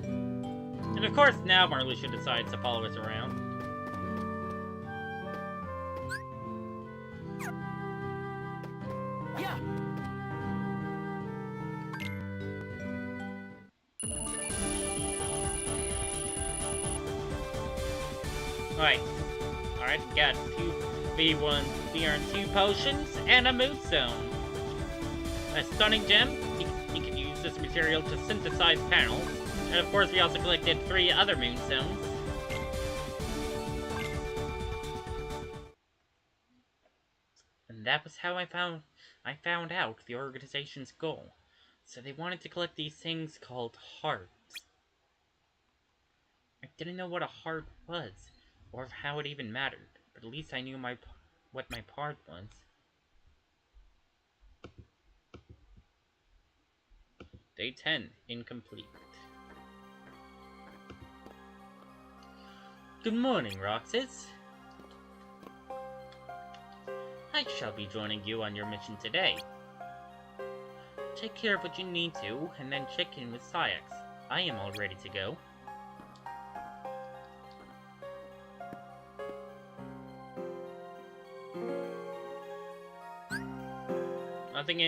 And of course now Marluxia decides to follow us around. Yeah. Alright, we got 2 V1 VR2 potions and a moonstone. A stunning gem. You can use this material to synthesize panels. And of course we also collected 3 other moonstones. And that was how I found out the organization's goal. So they wanted to collect these things called hearts. I didn't know what a heart was, or how it even mattered, but at least I knew what my part was. Day 10, incomplete. Good morning, Roxas. I shall be joining you on your mission today. Take care of what you need to, and then check in with Syx. I am all ready to go. Nothing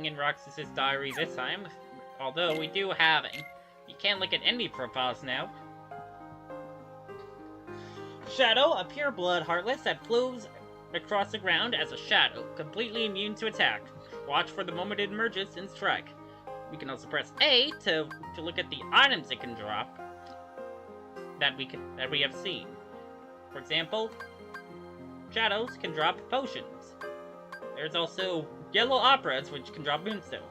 in Roxas's diary this time. Although we do have it. You can't look at any profiles now. Shadow, a pure-blood Heartless that flows across the ground as a shadow, completely immune to attack. Watch for the moment it emerges and strike. We can also press A to look at the items it can drop that we have seen. For example, shadows can drop potions. There's also yellow operas which can drop moonstones.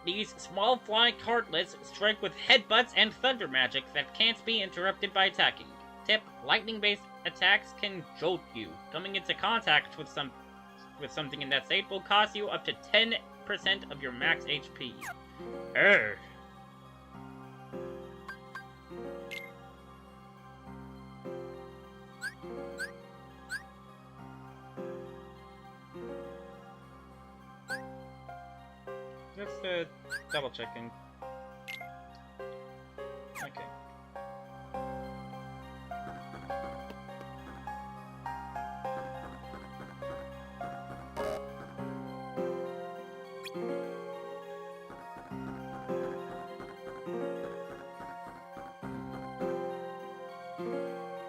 These small flying Heartless strike with headbutts and thunder magic that can't be interrupted by attacking. Tip: lightning-based attacks can jolt you. Coming into contact with something in that state will cost you up to 10% of your max HP. Urgh. Just double checking. Okay.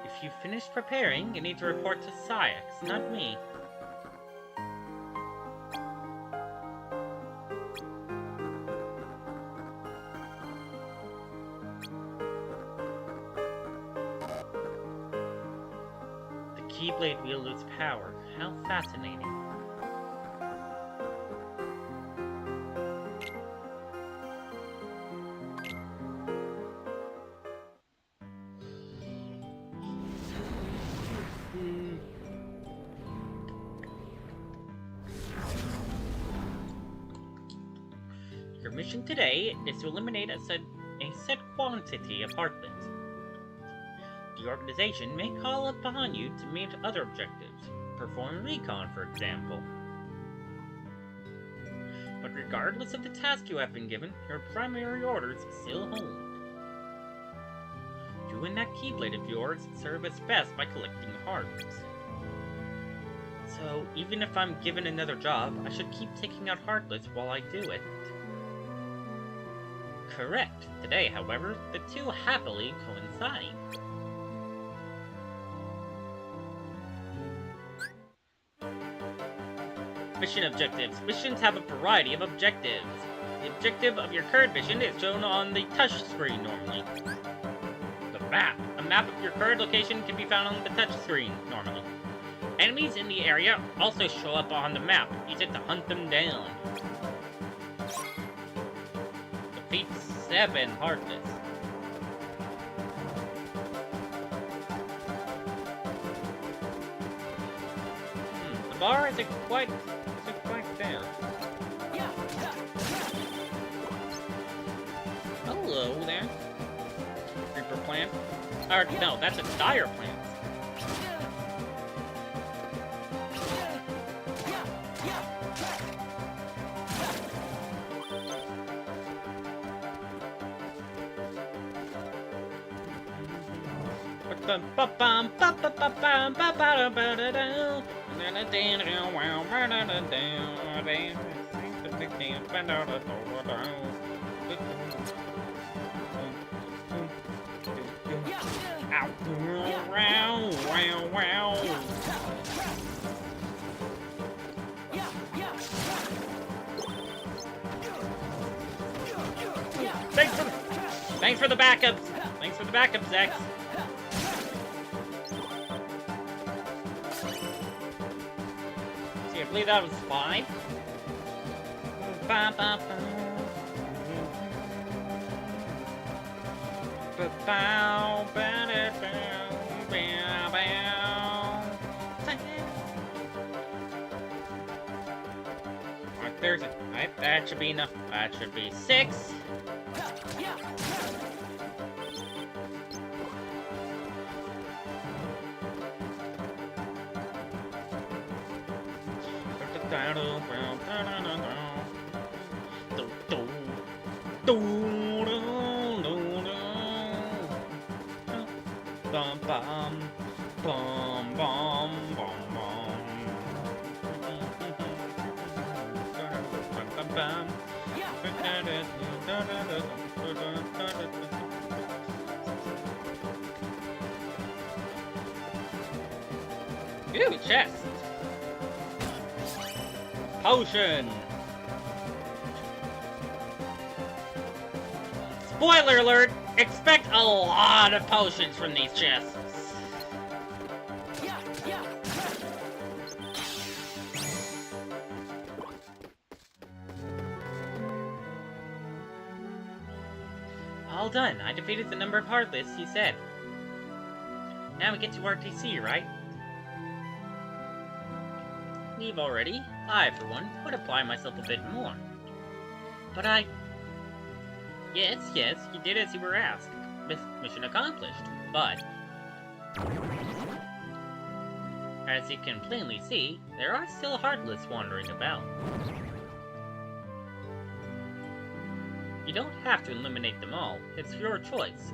If you've finished preparing, you need to report to Syx, not me. Keyblade wielder's power. How fascinating. Your mission today is to eliminate a set quantity of Heartless. The organization may call upon you to meet other objectives, perform recon, for example. But regardless of the task you have been given, your primary orders still hold. You and that Keyblade of yours serve as best by collecting hearts. So, even if I'm given another job, I should keep taking out Heartless while I do it. Correct. Today, however, the two happily coincide. Mission objectives. Missions have a variety of objectives. The objective of your current mission is shown on the touch screen normally. The map. A map of your current location can be found on the touch screen normally. Enemies in the area also show up on the map. Use it to hunt them down. Defeat 7 Heartless. The bar isn't quite there. Hello there. Creeper plant. Or, no, that's a dire plant. Thanks for the backups. Thanks for the backups, X. See, I believe that was 5. Alright, there's it. Alright, that should be enough. That should be 6. Ooh, chest. Potion. Spoiler alert, expect a lot of potions from these chests. All done. I defeated the number of Heartless, he said. Now we get to RTC, right? Leave already? I, for one, would apply myself a bit more. But I... Yes, you did as you were asked. Mission accomplished. But... as you can plainly see, there are still Heartless wandering about. You don't have to eliminate them all. It's your choice.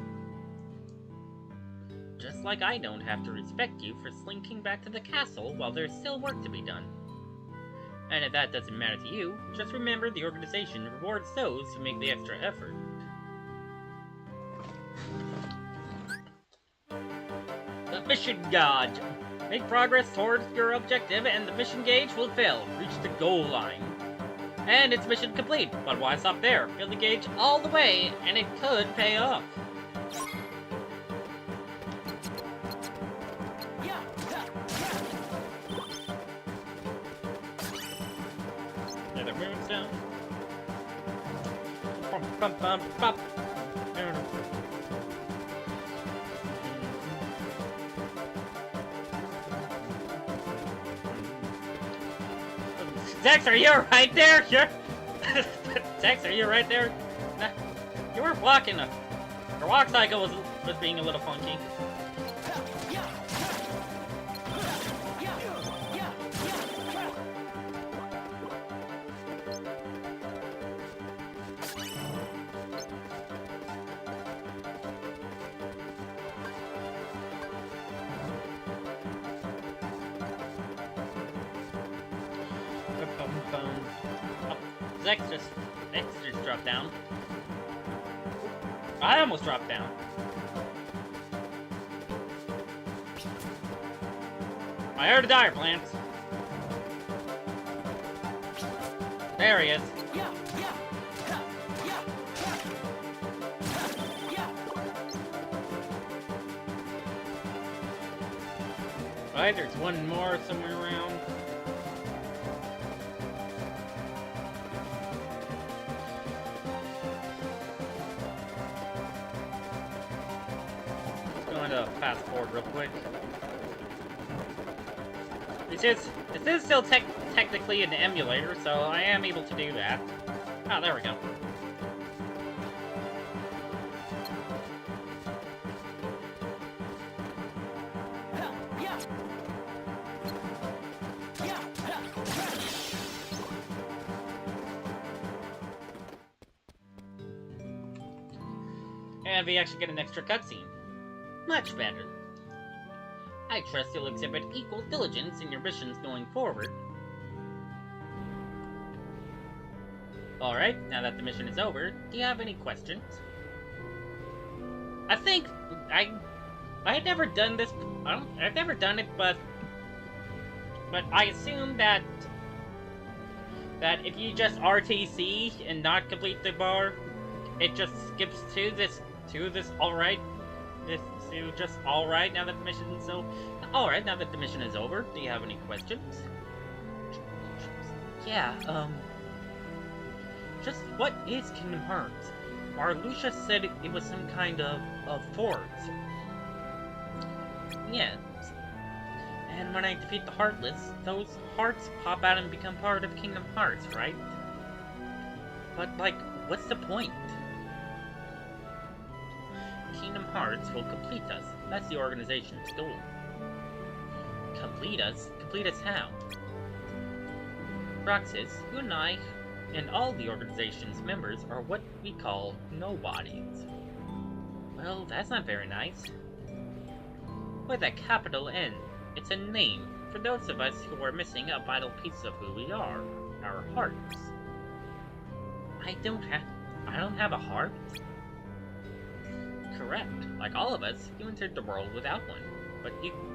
Just like I don't have to respect you for slinking back to the castle while there's still work to be done. And if that doesn't matter to you, just remember the organization rewards those who make the extra effort. The mission gauge. Make progress towards your objective and the mission gauge will fill. Reach the goal line. And it's mission complete, but why stop there? Fill the gauge all the way, and it could pay off. Another moonstone. Bum, bum, bum. Zex, are you right there? Zex, are you right there? Nah, you were walking. Your walk cycle was being a little funky. Zex just dropped down. I almost dropped down. I heard a dire plants. There he is. Alright, there's one more somewhere around. Fast forward real quick. This is still technically an emulator, so I am able to do that. Ah, there we go. And we actually get an extra cutscene. Much better. I trust you'll exhibit equal diligence in your missions going forward. Alright, now that the mission is over, do you have any questions? I think I had never done this. I've never done it, but I assume that if you just RTC and not complete the bar, it just skips to this alright. Just alright now that the mission is over. Alright, now that the mission is over, do you have any questions? Yeah, just what is Kingdom Hearts? Marluxia said it was some kind of fort. Yes. And when I defeat the Heartless, those hearts pop out and become part of Kingdom Hearts, right? But, like, what's the point? Kingdom Hearts will complete us. That's the organization's goal. Complete us? Complete us how? Roxas, you and I, and all the organization's members are what we call nobodies. Well, that's not very nice. With a capital N, it's a name for those of us who are missing a vital piece of who we are, our hearts. I don't have a heart? Correct. Like all of us, you entered the world without one.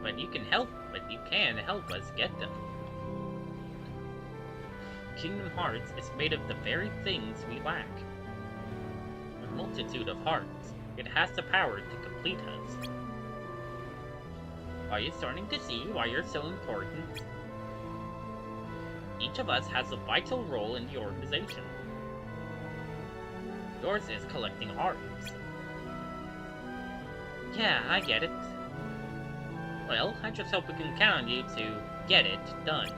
but you can help us get them. Kingdom Hearts is made of the very things we lack. A multitude of hearts. It has the power to complete us. Are you starting to see why you're so important? Each of us has a vital role in the organization. Yours is collecting hearts. Yeah, I get it. Well, I just hope we can count on you to get it done.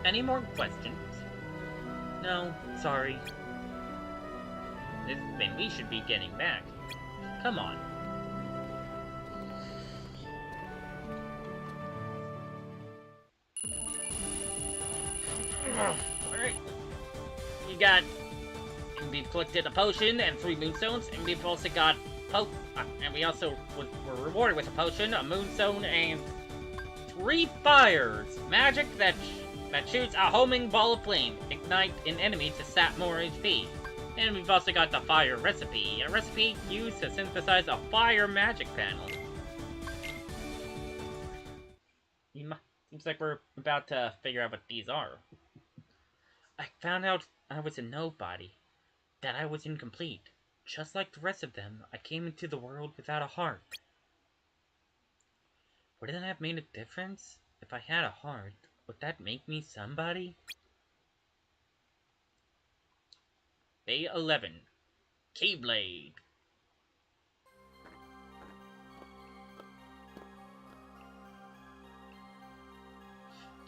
Any more questions? No, sorry. Then we should be getting back. Come on. Alright. We've collected a potion and 3 moonstones, and we've also got and we also were rewarded with a potion, a moonstone, and 3 fires! Magic that shoots a homing ball of flame, ignite an enemy to sap more HP. And we've also got the fire recipe, a recipe used to synthesize a fire magic panel. Seems like we're about to figure out what these are. I found out I was a nobody, that I was incomplete. Just like the rest of them, I came into the world without a heart. Wouldn't that have made a difference? If I had a heart, would that make me somebody? Day 11. Keyblade.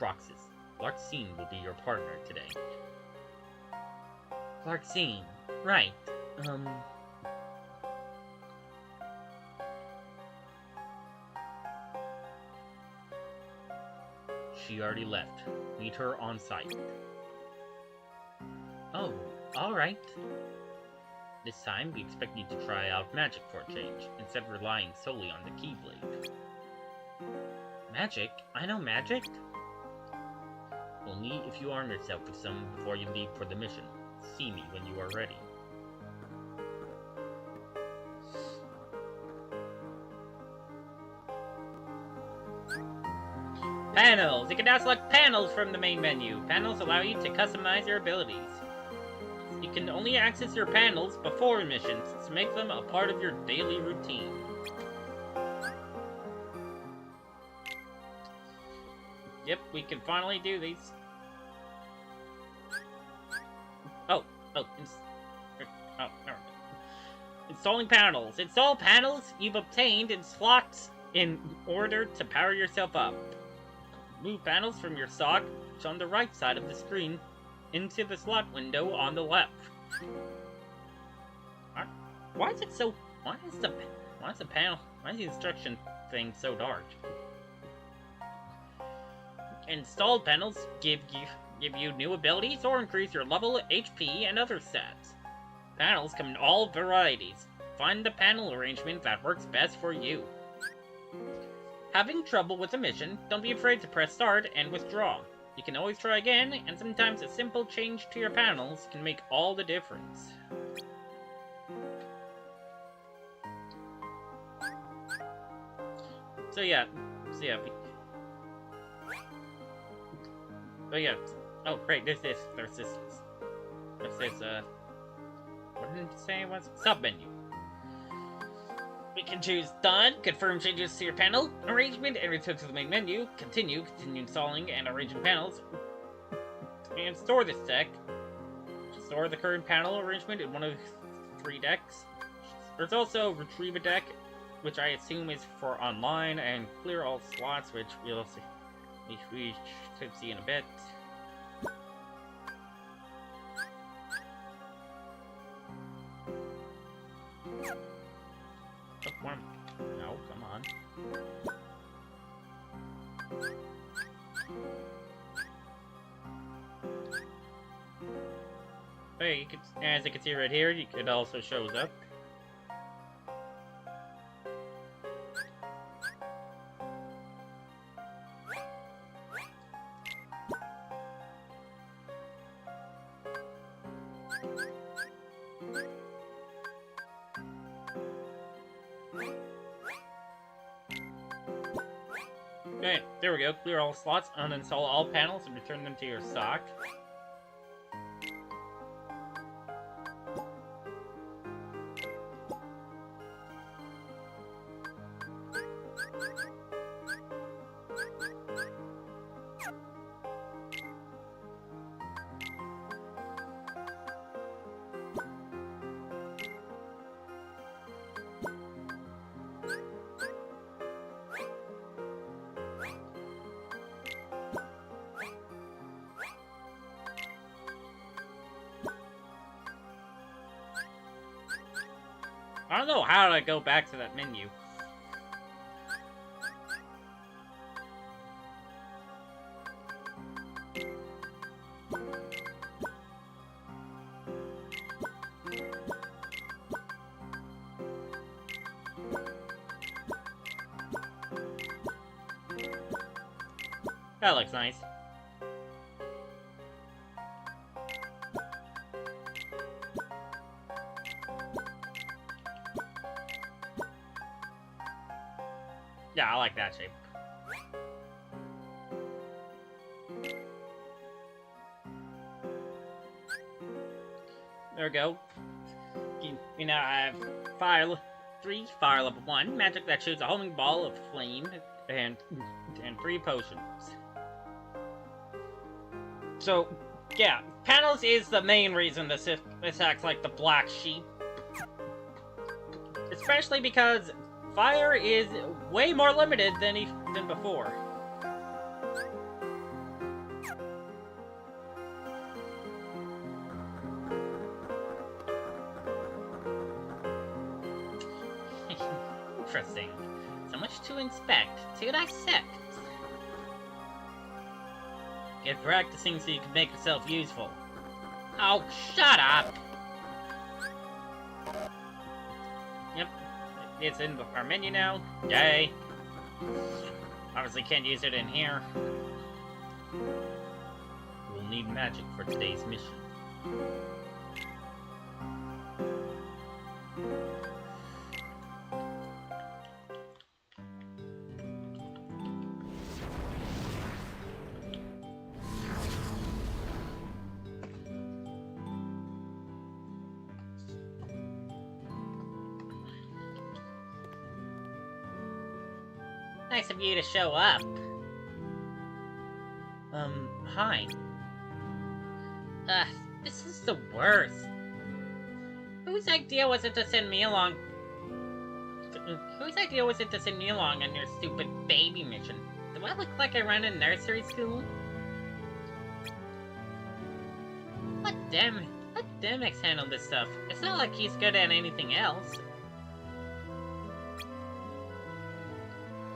Roxas, Larxene will be your partner today. Larxene, right. She already left. Meet her on site. Oh, alright. This time, we expect you to try out magic for a change, instead of relying solely on the Keyblade. Magic? I know magic? Only if you arm yourself with some before you leave for the mission. See me when you are ready. Panels! You can now select panels from the main menu. Panels allow you to customize your abilities. You can only access your panels before missions to make them a part of your daily routine. Yep, we can finally do these. Installing panels. Install panels you've obtained in slots in order to power yourself up. Move panels from your sock on the right side of the screen into the slot window on the left. Why is the instruction thing so dark? Installed panels give you new abilities or increase your level, HP, and other stats. Panels come in all varieties. Find the panel arrangement that works best for you. Having trouble with a mission, don't be afraid to press start and withdraw. You can always try again, and sometimes a simple change to your panels can make all the difference. Oh, great, there's this, what did it say it was? Sub-menu. We can choose Done, confirm changes to your panel arrangement, and return to the main menu. Continue installing and arranging panels. And store this deck. Store the current panel arrangement in one of 3 decks. There's also Retrieve a deck, which I assume is for online, and clear all slots, which we'll see. We should see in a bit. No, come on. Hey, as you can see right here, it also shows up. Alright, there we go. Clear all slots, uninstall all panels, and return them to your stock. I don't know how to go back to that menu. That looks nice. Yeah, I like that shape. There we go. We now have fire 3, fire level 1, magic that shoots a homing ball of flame, and 3 potions. So, yeah, panels is the main reason this acts like the black sheep. Especially because fire is way more limited than before. Interesting. So much to inspect, to dissect. Get practicing so you can make yourself useful. Oh, shut up! Yep. It's in our menu now. Yay. Obviously can't use it in here. We'll need magic for today's mission. Nice of you to show up. Hi. This is the worst. Whose idea was it to send me along? Whose idea was it to send me along on your stupid baby mission? Do I look like I run a nursery school? Let Demix handle this stuff. It's not like he's good at anything else.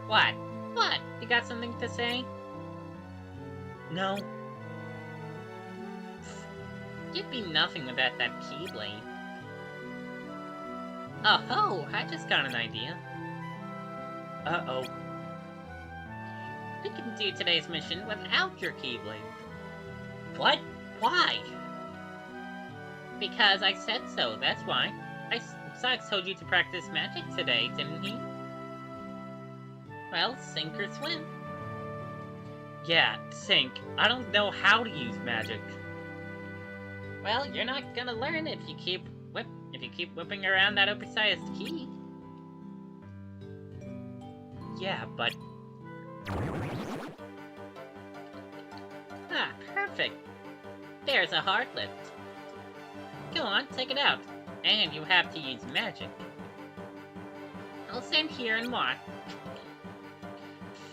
What? What? You got something to say? No. You'd be nothing without that Keyblade. Oh ho! I just got an idea. Uh-oh. We can do today's mission without your Keyblade. What? Why? Because I said so, that's why. Sox told you to practice magic today, didn't he? Well, sink or swim. Yeah, sink. I don't know how to use magic. Well, you're not gonna learn if you keep whipping around that oversized key. Yeah, but... Ah, perfect. There's a Heartless. Go on, take it out. And you have to use magic. I'll stand here and watch.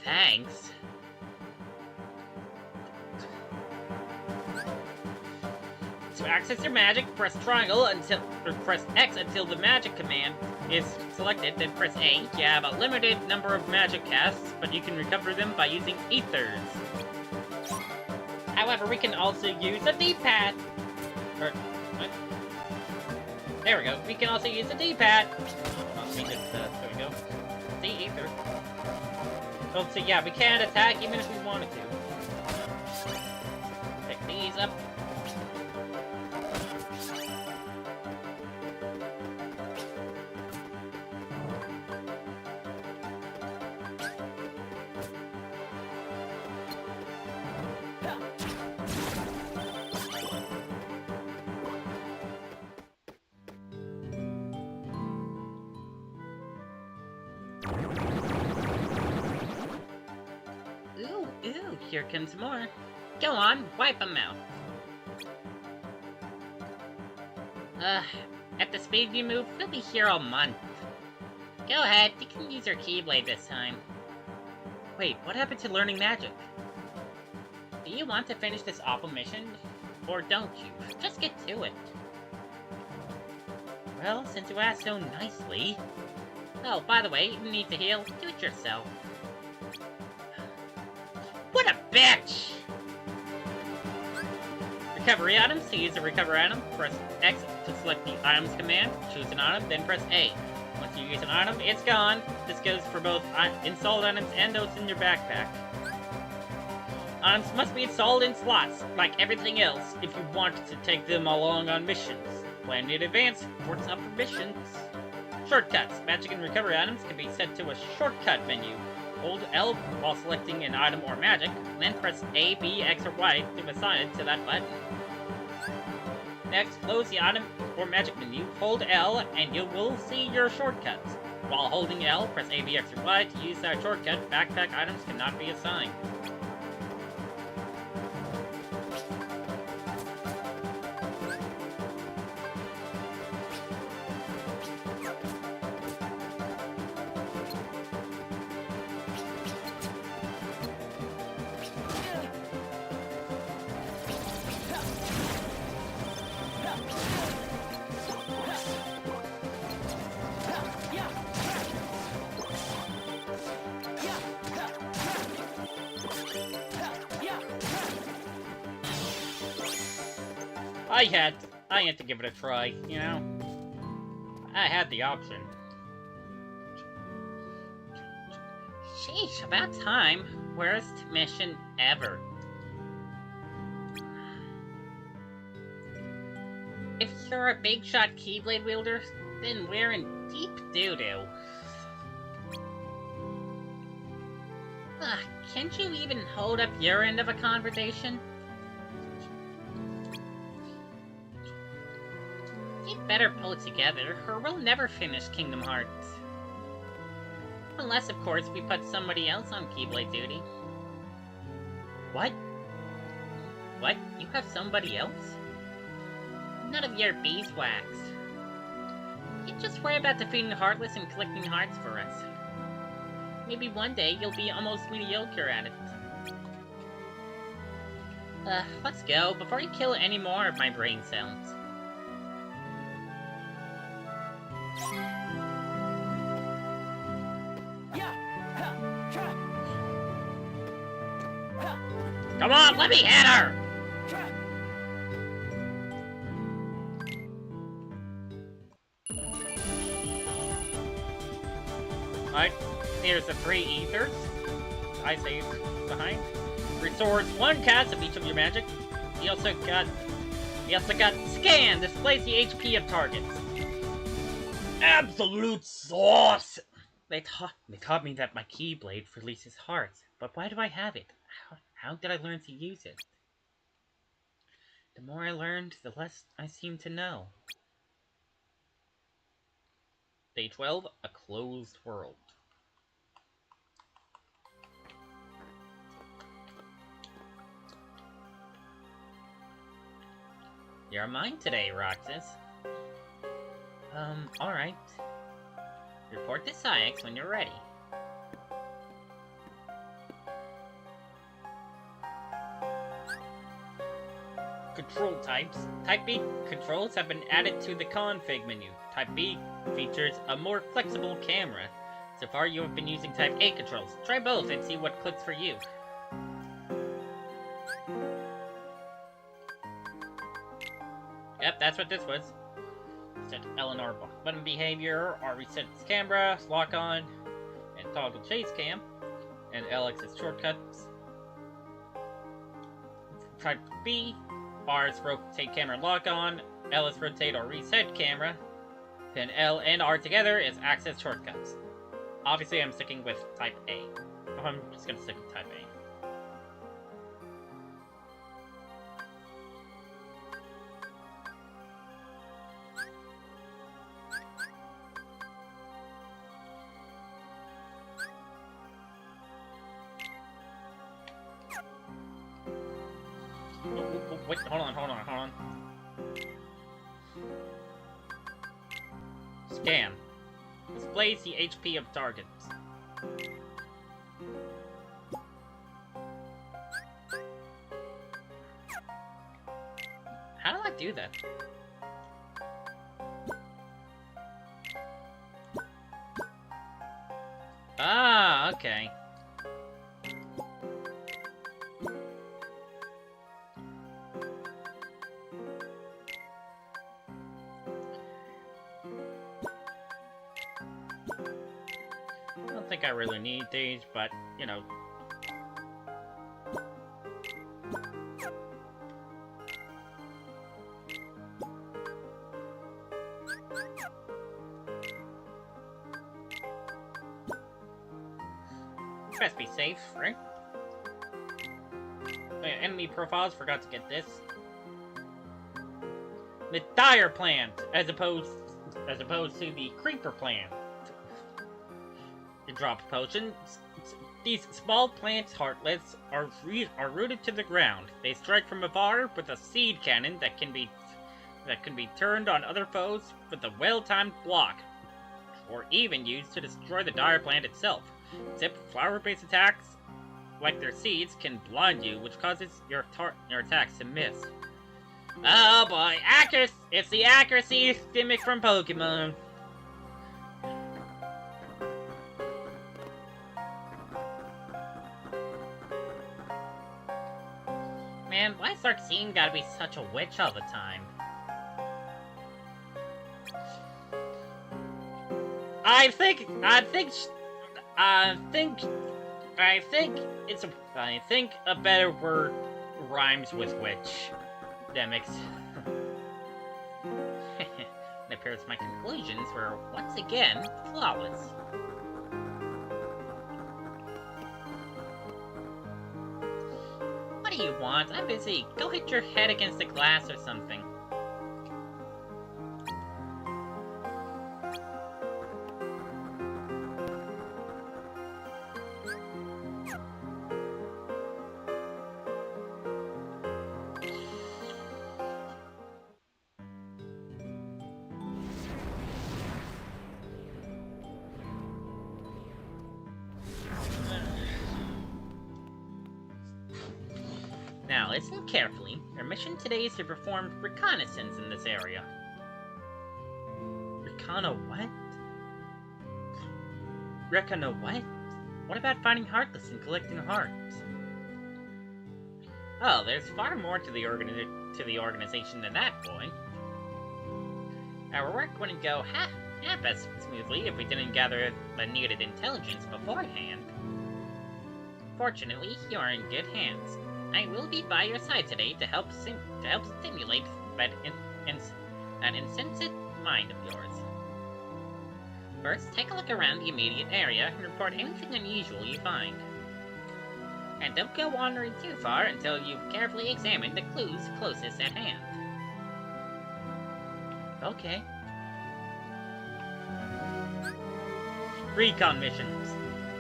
Thanks. To access your magic, press triangle or press X until the magic command is selected, then press A. You have a limited number of magic casts, but you can recover them by using ethers. However, we can also use a D-pad. What? There we go. We can also use a D-pad. There we go. D-ether. Oh, so yeah, we can't attack even if we wanted to. Pick these up. Ooh, here comes more. Go on, wipe them out. At the speed you move, we'll be here all month. Go ahead, you can use your Keyblade this time. Wait, what happened to learning magic? Do you want to finish this awful mission? Or don't you? Just get to it. Well, since you asked so nicely... Oh, by the way, you need to heal, do it yourself. What a bitch! Recovery items. To use a recover item, press X to select the items command, choose an item, then press A. Once you use an item, it's gone. This goes for both installed items and those in your backpack. Items must be installed in slots, like everything else, if you want to take them along on missions. Plan in advance for some missions. Shortcuts. Magic and recovery items can be set to a shortcut menu. Hold L while selecting an item or magic, then press A, B, X, or Y to assign it to that button. Next, close the item or magic menu, hold L, and you will see your shortcuts. While holding L, press A, B, X, or Y to use that shortcut. Backpack items cannot be assigned. I had to give it a try, you know? I had the option. Sheesh, about time. Worst mission ever. If you're a big shot Keyblade wielder, then we're in deep doo-doo. Can't you even hold up your end of a conversation? You'd better pull it together, or we'll never finish Kingdom Hearts. Unless, of course, we put somebody else on Keyblade duty. What? What? You have somebody else? None of your beeswax. You just worry about defeating Heartless and collecting hearts for us. Maybe one day you'll be almost mediocre at it. Let's go, before you kill any more of my brain cells. Come on, let me hit her! Alright, here's the 3 ethers. I saved behind. Restores 1 cast of each of your magic. He also got scan, displays the HP of targets. Absolute sauce! They taught me that my Keyblade releases hearts, but why do I have it? How did I learn to use it? The more I learned, the less I seem to know. Day 12, A Closed World. You're mine today, Roxas. Alright. Report to Icing when you're ready. Control types. Type B controls have been added to the config menu. Type B features a more flexible camera. So far you have been using Type A controls. Try both and see what clicks for you. Yep, that's what this was. Set Eleanor button behavior, or reset its camera, lock on, and toggle chase cam, and LX's shortcuts. Type B, R's rotate camera lock on, LS rotate or reset camera, then L and R together is access shortcuts. Obviously I'm sticking with Type A. I'm just gonna stick with Type A. wait, hold on. Scan. Displays the HP of targets. How do I do that? Ah, okay. I don't think I really need these, but, you know. Best be safe, right? Wait, enemy profiles, forgot to get this. The dire plant, as opposed to the creeper plant. You drop a potion. These small plants, Heartless, are rooted to the ground. They strike from afar with a seed cannon that can be turned on other foes with a well-timed block, or even used to destroy the dire plant itself. Except flower-based attacks, like their seeds, can blind you, which causes your attacks to miss. Oh boy, accuracy! It's the accuracy gimmick from Pokemon. Man, why is Arcene gotta be such a witch all the time? I think a better word rhymes with witch. That makes... It appears my conclusions were, once again, flawless. What do you want? I'm busy. Go hit your head against the glass or something. Now, listen carefully. Our mission today is to perform reconnaissance in this area. What? What? What about finding Heartless and collecting hearts? Oh, there's far more to the organization than that, boy. Our work wouldn't go half as smoothly if we didn't gather the needed intelligence beforehand. Fortunately, you are in good hands. I will be by your side today to help stimulate that insensate mind of yours. First, take a look around the immediate area and report anything unusual you find. And don't go wandering too far until you've carefully examined the clues closest at hand. Okay. Recon missions.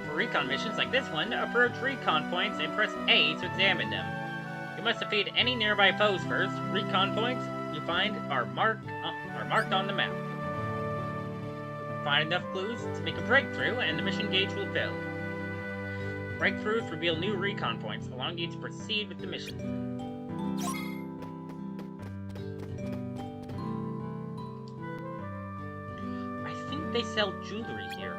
For recon missions like this one, approach recon points and press A to examine them. You must defeat any nearby foes first. Recon points you find are marked on the map. Find enough clues to make a breakthrough and the mission gauge will fill. Breakthroughs reveal new recon points, allowing you to proceed with the mission. I think they sell jewelry here.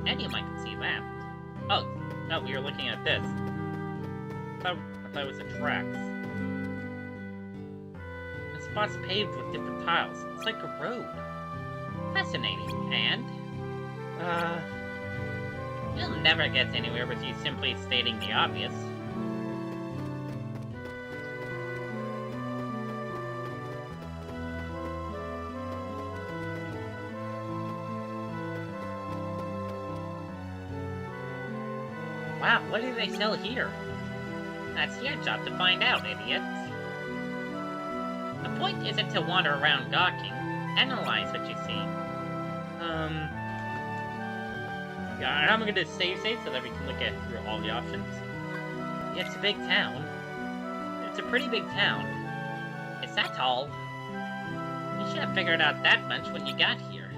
Any of mine can see that. Oh, no, we were looking at this. I thought it was the tracks. The spot's paved with different tiles. It's like a road. Fascinating, and... You'll never get anywhere with you simply stating the obvious. Wow, what do they sell here? That's your job to find out, idiot. The point isn't to wander around gawking. Analyze what you see. Yeah, I'm gonna save so that we can look at through all the options. It's a big town. a pretty big town. Is that all? You should have figured out that much when you got here.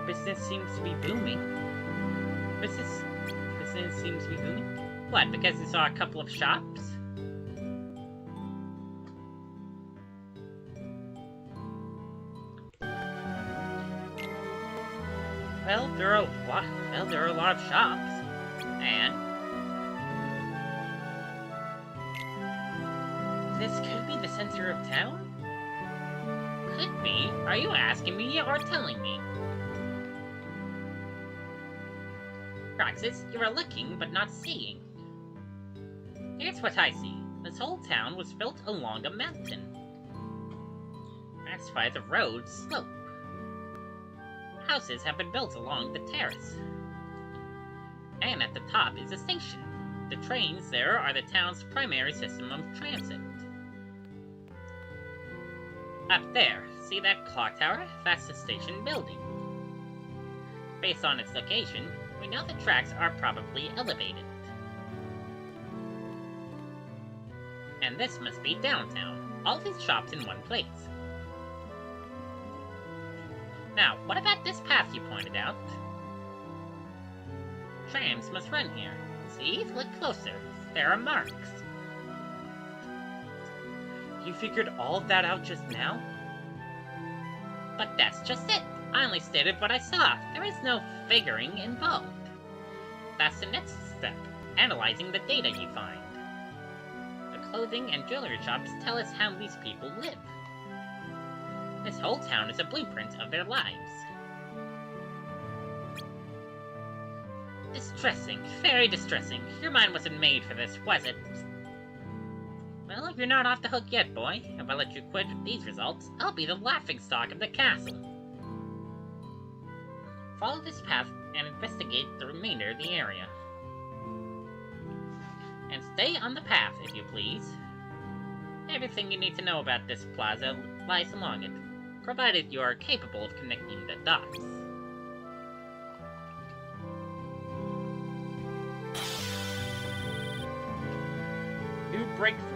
Business seems to be booming. Business seems to be booming? What, because you saw a couple of shops? Well, there are a lot of shops. And this could be the center of town? Could be? Are you asking me or telling me? Roxas, you are looking but not seeing. Here's what I see. This whole town was built along a mountain. That's why the roads slope. Houses have been built along the terrace. And at the top is a station. The trains there are the town's primary system of transit. Up there, see that clock tower? That's the station building. Based on its location, we know the tracks are probably elevated. And this must be downtown. All these shops in one place. Now, what about this path you pointed out? Trams must run here. See? Look closer. There are marks. You figured all of that out just now? But that's just it. I only stated what I saw. There is no figuring involved. That's the next step. Analyzing the data you find. The clothing and jewelry shops tell us how these people live. This whole town is a blueprint of their lives. Distressing. Very distressing. Your mind wasn't made for this, was it? Well, you're not off the hook yet, boy. If I let you quit with these results, I'll be the laughingstock of the castle. Follow this path and investigate the remainder of the area. And stay on the path, if you please. Everything you need to know about this plaza lies along it, provided you are capable of connecting the dots. New breakthrough.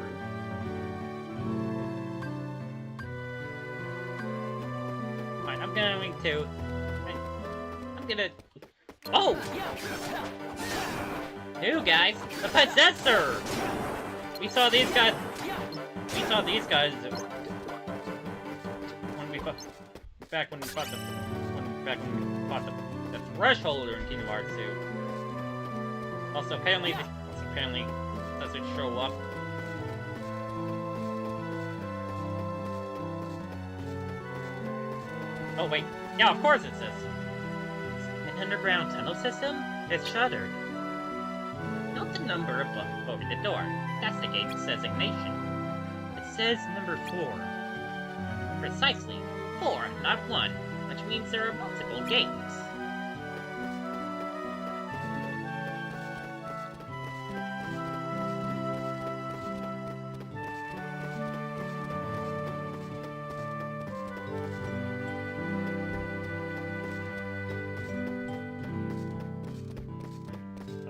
Fine, I'm gonna... Oh! New guys! The Possessor! We saw these guys when we fought the Thresholder in Kingdom Hearts 2. Also, apparently doesn't show up. Oh wait, yeah, of course it says. An underground tunnel system? It's shuttered. Note the number above over the door. That's the gate's designation. It says number 4. Precisely. 4, not 1, which means there are multiple gates.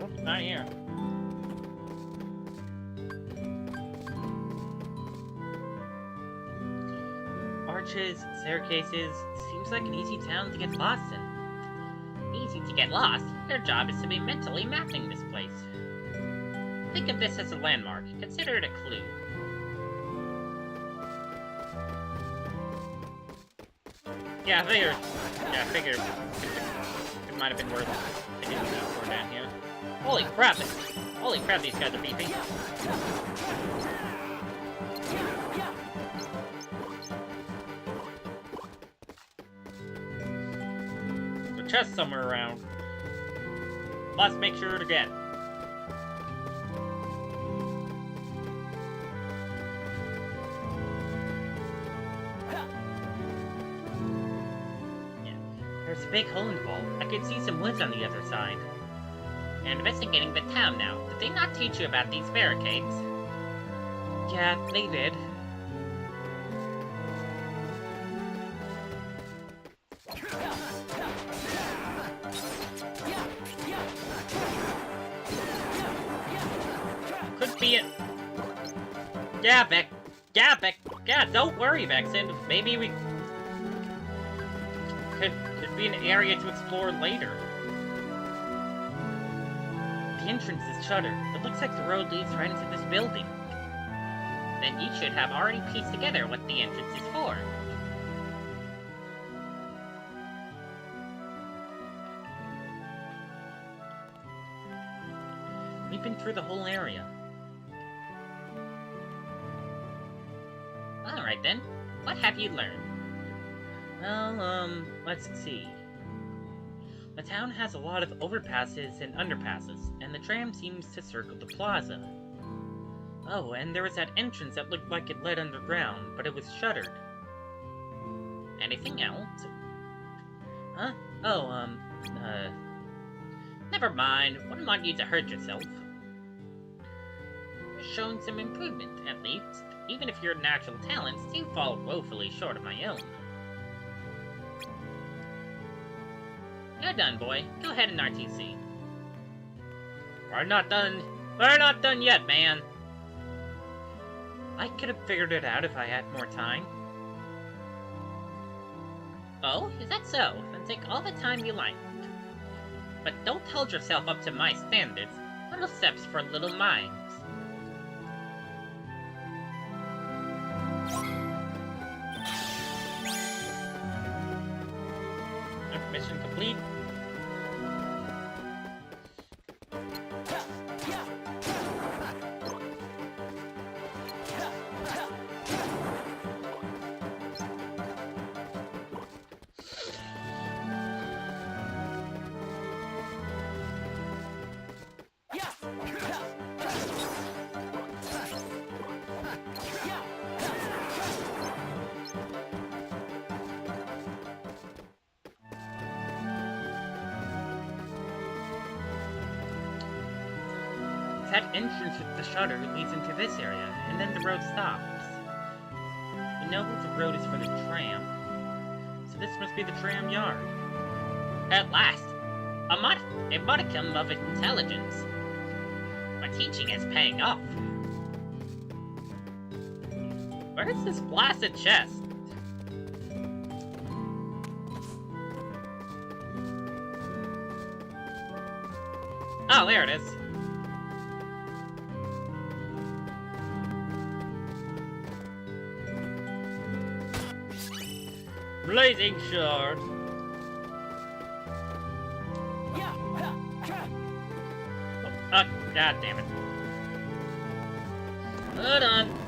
Oh, not here. Arches, staircases, seems like an easy town to get lost in. Easy to get lost? Your job is to be mentally mapping this place. Think of this as a landmark. Consider it a clue. Yeah, I figured it might have been worth taking that for down here. Holy crap, these guys are beefy. Chest somewhere around. Let's make sure to get. Yeah. There's a big hole in the wall. I can see some woods on the other side. And investigating the town now. Did they not teach you about these barricades? Yeah, they did. being... Yeah, Beck. Yeah, Beck. Yeah, don't worry, Vexen. Maybe we... Could be an area to explore later. The entrance is shuttered. It looks like the road leads right into this building. Then you should have already pieced together what the entrance is for. We've been through the whole area. Alright then, what have you learned? Well, let's see. The town has a lot of overpasses and underpasses, and the tram seems to circle the plaza. Oh, and there was that entrance that looked like it led underground, but it was shuttered. Anything else? Huh? Oh, never mind. Wouldn't want you to hurt yourself. You're showing some improvement, at least, even if your natural talents do fall woefully short of my own. You're done, boy. Go ahead and RTC. We're not done. We're not done yet, man. I could have figured it out if I had more time. Oh, is that so? Then take all the time you like. But don't hold yourself up to my standards. Little steps for little minds. Mission complete. That entrance with the shutter leads into this area, and then the road stops. You know the road is for the tram, so this must be the tram yard. At last! A modicum of intelligence. My teaching is paying off. Where's this blasted chest? Oh, there it is. Blazing sword. Oh, god damn it. Hold on.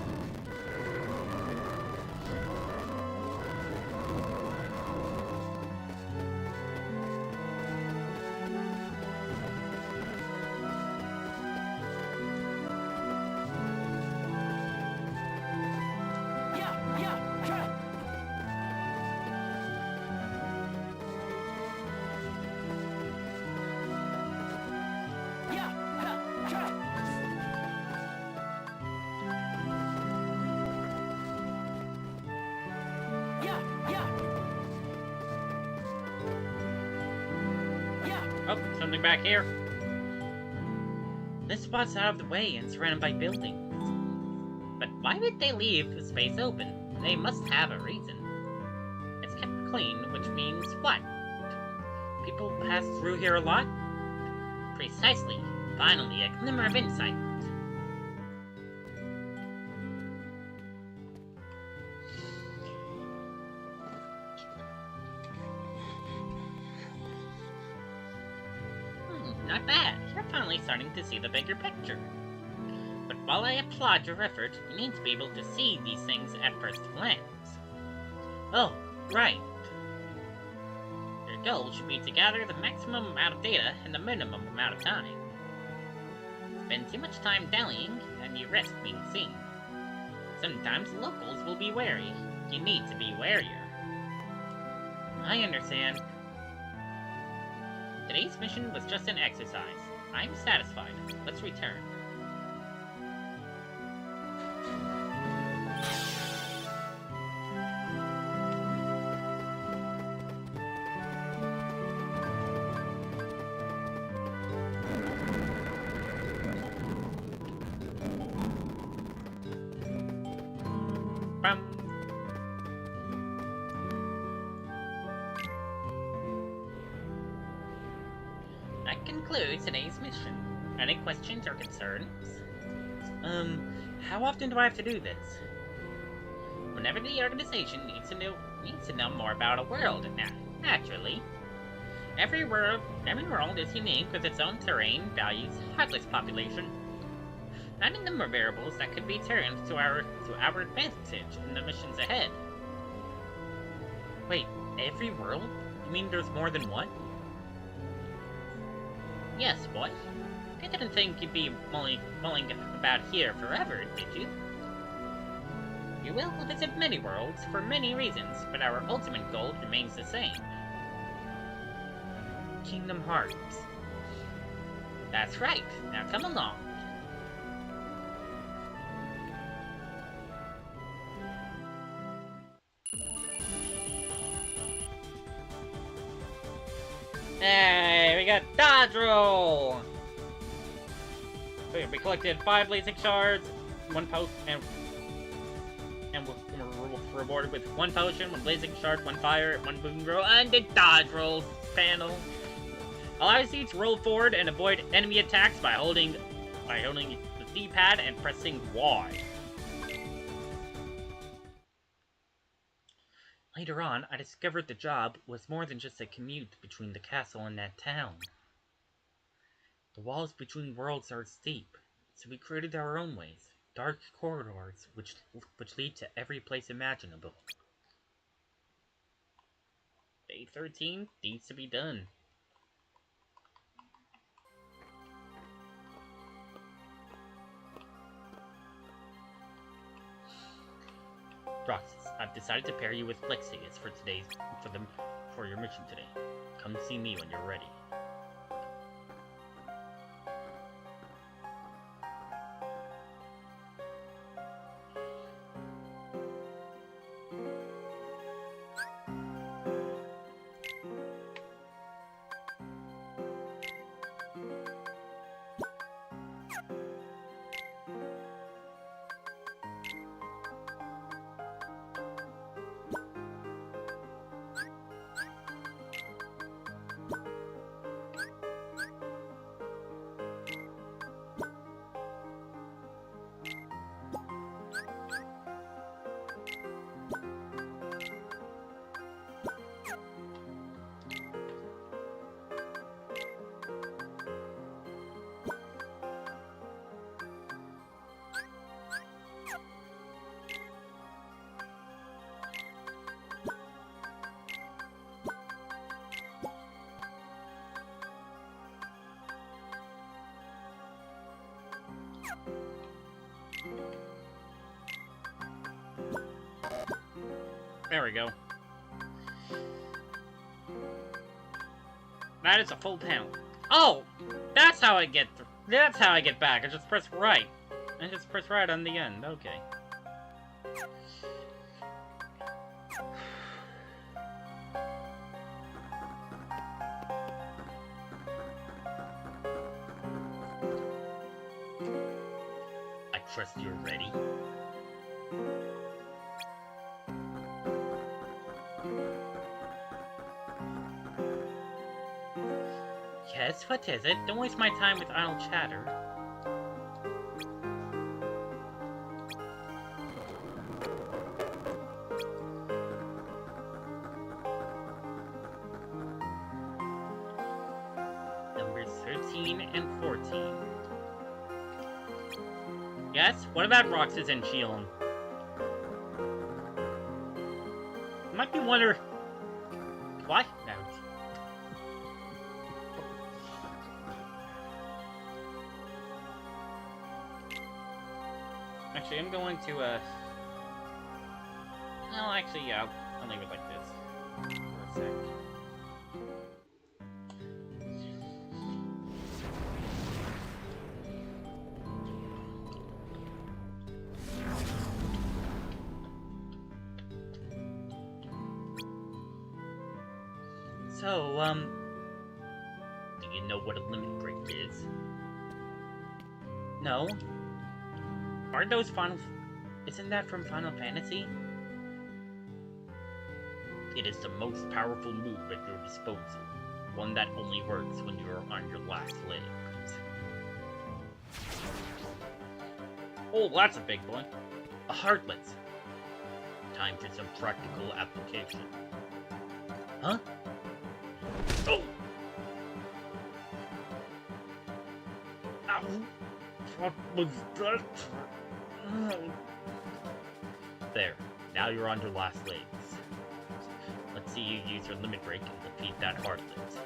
Oh, something back here. This spot's out of the way and surrounded by buildings. But why would they leave the space open? They must have a reason. It's kept clean, which means what? People pass through here a lot? Precisely. Finally, a glimmer of insight. Not bad. You're finally starting to see the bigger picture. But while I applaud your effort, you need to be able to see these things at first glance. Oh, right. Your goal should be to gather the maximum amount of data in the minimum amount of time. Spend too much time dallying, and you risk being seen. Sometimes locals will be wary. You need to be warier. I understand. Today's mission was just an exercise. I'm satisfied. Let's return. That concludes today's mission. Any questions or concerns? How often do I have to do this? Whenever the organization needs to know more about a world. Naturally. Every world is unique with its own terrain, values, heartless population, and a number of variables that could be turned to our advantage in the missions ahead. Wait, every world? You mean there's more than one? Yes, boy. I didn't think you'd be mulling about here forever, did you? You will visit many worlds for many reasons, but our ultimate goal remains the same. Kingdom Hearts. That's right. Now come along. Hey, we got dodge roll! We collected 5 blazing shards, 1 potion, and we're rewarded with 1 potion, 1 blazing shard, 1 fire, 1 boon roll, and the dodge roll panel. Allows you to roll forward and avoid enemy attacks by holding the D-pad and pressing Y. Later on, I discovered the job was more than just a commute between the castle and that town. The walls between worlds are steep, so we created our own ways, dark corridors which lead to every place imaginable. Day 13 needs to be done. Roxas, I've decided to pair you with Plexius for your mission today. Come see me when you're ready. There we go. That is a full town. Oh! That's how I get back. I just press right. I just press right on the end. Okay. I trust you're ready. Yes, what is it? Don't waste my time with idle chatter. Numbers 13 and 14. Yes? What about Roxas and Shion? Might be wonder... What? No. Actually, I'm going to, well, actually, yeah, I'll leave it like this for a sec. So, do you know what a limit break is? No? Aren't those Isn't that from Final Fantasy? It is the most powerful move at your disposal. one that only works when you're on your last legs. Oh, that's a big one. A Heartless. Time for some practical application. Huh? Oh! Ow! What was that? There. Now you're on your last legs. Let's see you use your limit break and defeat that Heartless.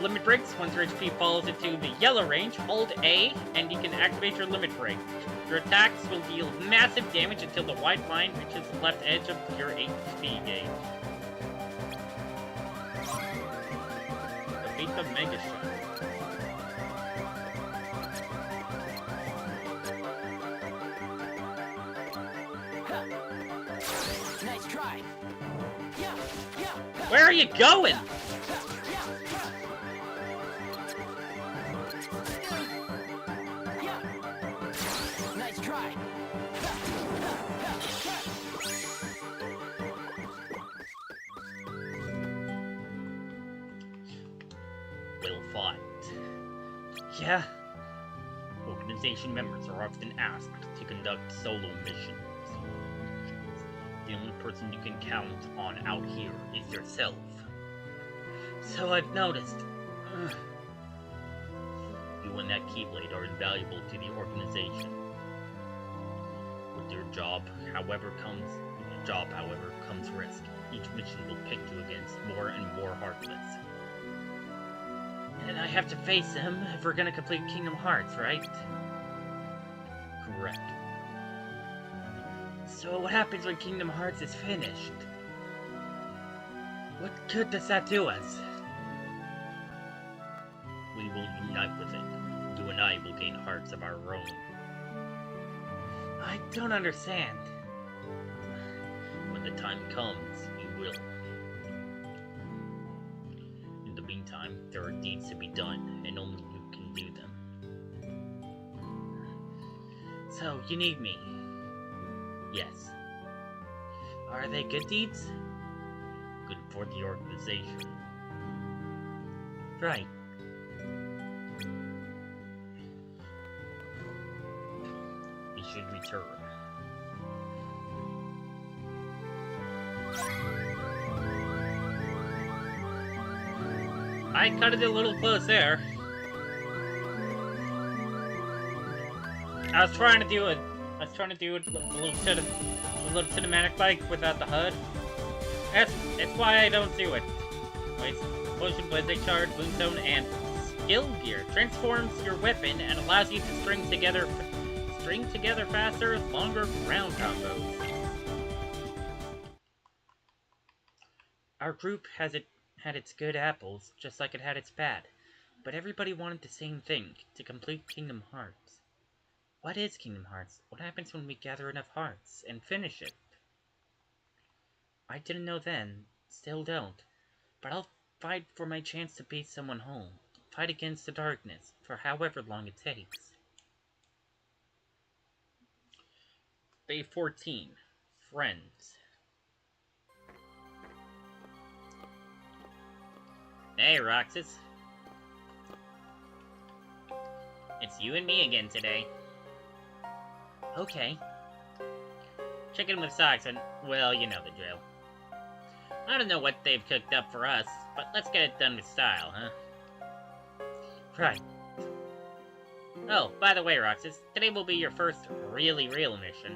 Limit breaks. Once your HP falls into the yellow range, hold A, and you can activate your limit break. Your attacks will deal massive damage until the white line reaches the left edge of your HP gauge. Defeat the Mega Shot. Nice try. Where are you going? Nice try. Well fought. Yeah. Organization members are often asked to conduct solo missions. The only person you can count on out here is yourself. So I've noticed. You and that Keyblade are invaluable to the organization. With your job, however, comes risk. Each mission will pit you against more and more Heartless. And I have to face him if we're gonna complete Kingdom Hearts, right? Correct. So what happens when Kingdom Hearts is finished? What good does that do us? We will unite with it. You and I will gain hearts of our own. I don't understand. When the time comes, we will. In the meantime, there are deeds to be done, and only you can do them. So, you need me. Yes. Are they good deeds? Good for the organization. Right. We should return. I cut it a little close there. I was trying to do a little cinematic like without the HUD. That's why I don't do it. Wait, Potion, Blizzard Charge, Moonstone, and Skill Gear transforms your weapon and allows you to string together faster, longer round combos. Our group had its good apples, just like it had its bad. But everybody wanted the same thing, to complete Kingdom Hearts. What is Kingdom Hearts? What happens when we gather enough hearts and finish it? I didn't know then, still don't. But I'll fight for my chance to beat someone home. Fight against the darkness, for however long it takes. Day 14. Friends. Hey, Roxas. It's you and me again today. Okay. Check in with Socks and, well, you know the drill. I don't know what they've cooked up for us, but let's get it done with style, huh? Right. Oh, by the way, Roxas, today will be your first really real mission.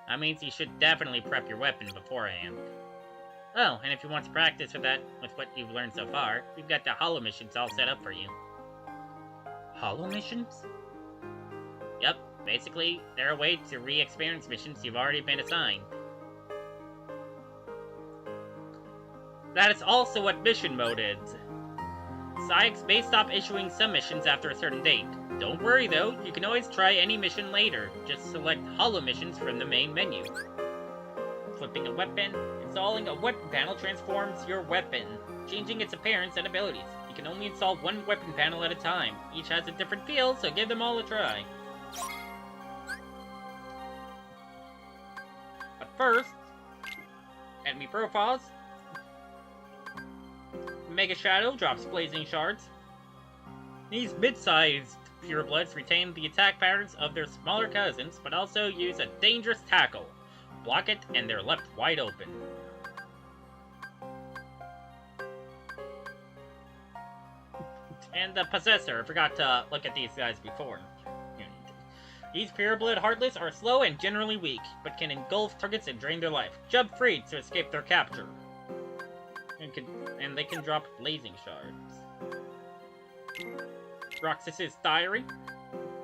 That means you should definitely prep your weapon beforehand. Oh, and if you want to practice with that, with what you've learned so far, we've got the holo missions all set up for you. Holo missions? Yep, basically, they're a way to re-experience missions you've already been assigned. That is also what mission mode is. Psyx may stop issuing some missions after a certain date. Don't worry though, you can always try any mission later. Just select holo missions from the main menu. Flipping a weapon, installing a weapon panel transforms your weapon, changing its appearance and abilities. You can only install one weapon panel at a time. Each has a different feel, so give them all a try. But first, at enemy profiles. Mega Shadow drops blazing shards. These mid-sized purebloods retain the attack patterns of their smaller cousins, but also use a dangerous tackle. Block it, and they're left wide open. And the Possessor. I forgot to look at these guys before. These pureblood Heartless are slow and generally weak, but can engulf targets and drain their life. Jump free to escape their capture. And they can drop blazing shards. Roxas's Diary.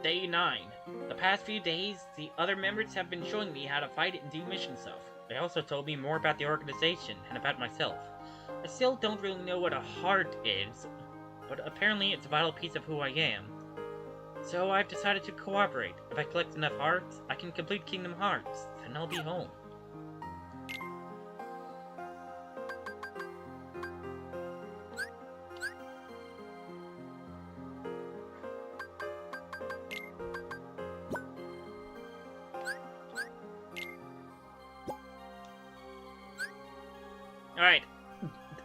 Day 9. The past few days, the other members have been showing me how to fight and do mission stuff. They also told me more about the organization and about myself. I still don't really know what a heart is, but apparently it's a vital piece of who I am. So I've decided to cooperate. If I collect enough hearts, I can complete Kingdom Hearts, and I'll be home. Alright,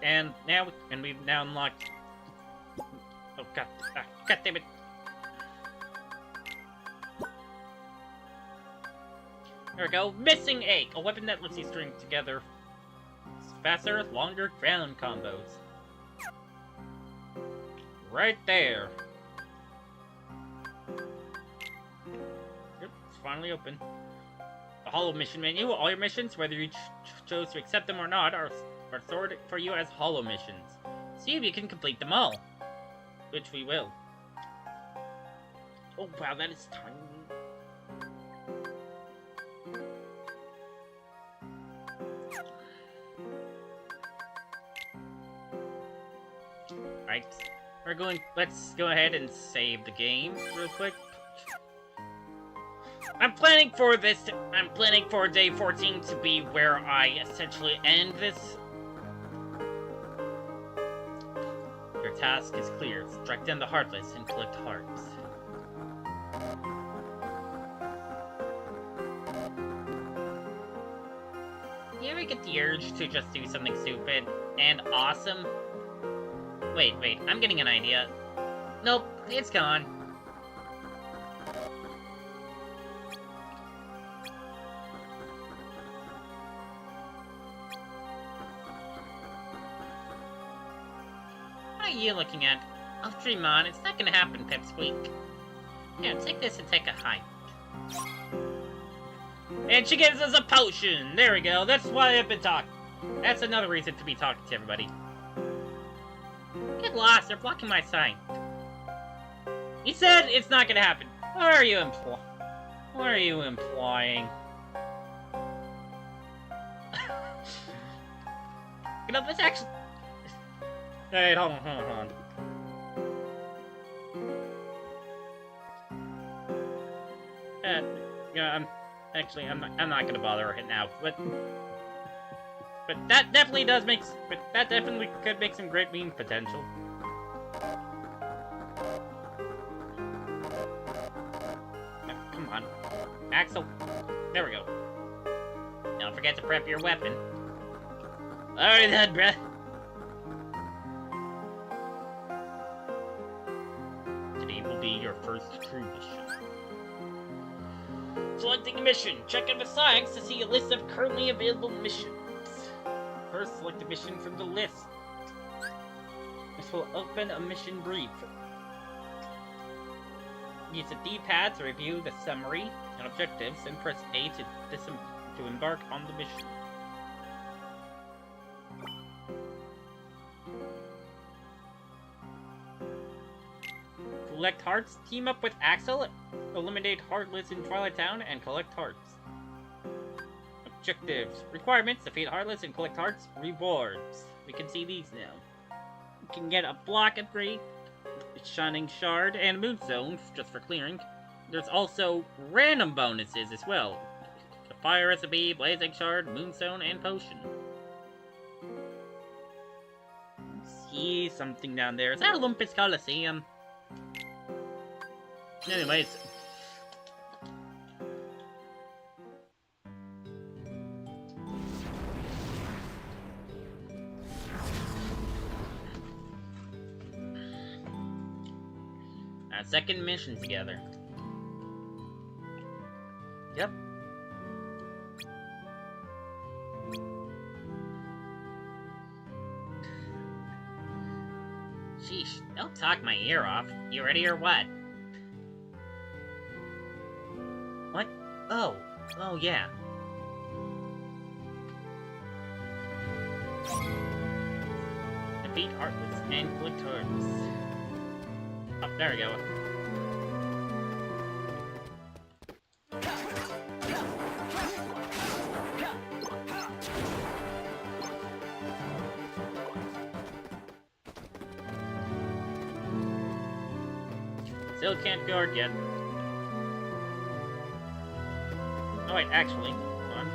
and we've now unlocked... Oh god, god damn it. There we go, Missing Egg, a weapon that lets you string together faster, longer ground combos. Right there. Yep, it's finally open. The Hollow Mission menu, all your missions, whether you chose to accept them or not, are stored for you as Hollow Missions. See if you can complete them all. Which we will. Oh wow, that is tiny. Right, let's go ahead and save the game real quick. I'm planning for day 14 to be where I essentially end this. Your task is clear. Strike down the Heartless and collect hearts. You ever get the urge to just do something stupid and awesome? Wait, I'm getting an idea. Nope, it's gone. What are you looking at? I'll dream on. It's not gonna happen, Pipsqueak. Here, take this and take a hike. And she gives us a potion! There we go, that's why I've been talking. That's another reason to be talking to everybody. Get lost, they're blocking my sight. You said it's not gonna happen. What are you implying? You know, this actually... Hey, hold on. Yeah, I'm not gonna bother right now, but that definitely could make some great meme potential. Come on, Axel. There we go. Don't forget to prep your weapon. Alright then, bruh. Today will be your first true mission. Selecting a mission. Check in with Science to see a list of currently available missions. First, select a mission from the list. This will open a mission brief. Use the D-pad to review the summary and objectives, and press A to embark on the mission. Collect hearts. Team up with Axel. Eliminate Heartless in Twilight Town and collect hearts. Objectives. Requirements. Defeat Heartless and collect hearts. Rewards. We can see these now. You can get a block upgrade, a Shining Shard, and a Moonstone just for clearing. There's also random bonuses as well. A Fire Recipe, Blazing Shard, Moonstone, and Potion. See something down there. Is that Olympus Coliseum? Anyways. a second mission together. Yep. Sheesh, don't talk my ear off. You ready or what? What? Oh, yeah. Defeat Heartless and Heartless. Oh, there we go. Still can't guard yet. Oh wait, actually, hold on.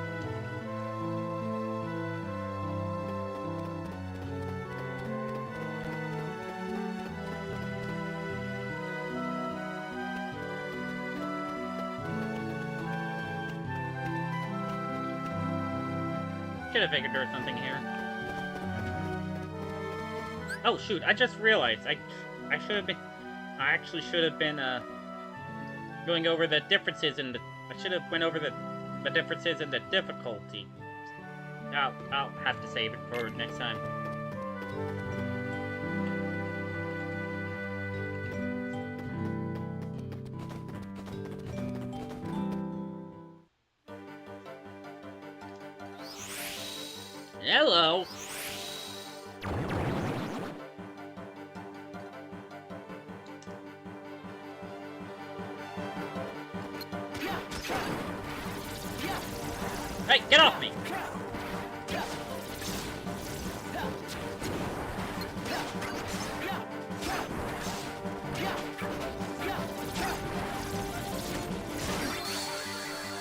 Should have figured there was something here. Oh shoot! I just realized I actually should have been going over the differences in the. I should have went over the differences in the difficulty. I'll have to save it for next time. Hello. Hey, get off me!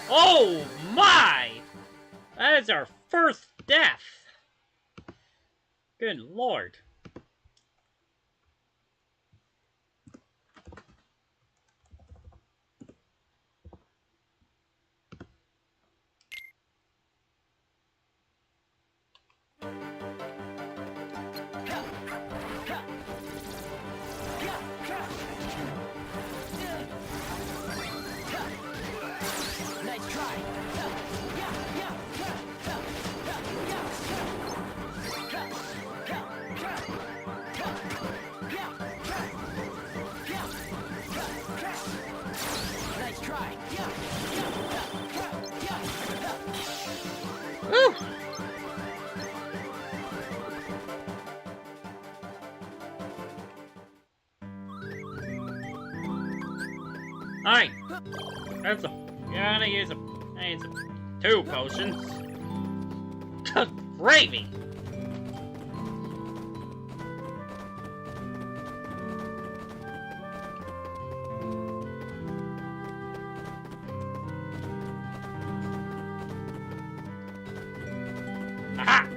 Oh my! That is our first death! Good lord. Alright. Gotta use I need some 2 potions. Gravy! Aha!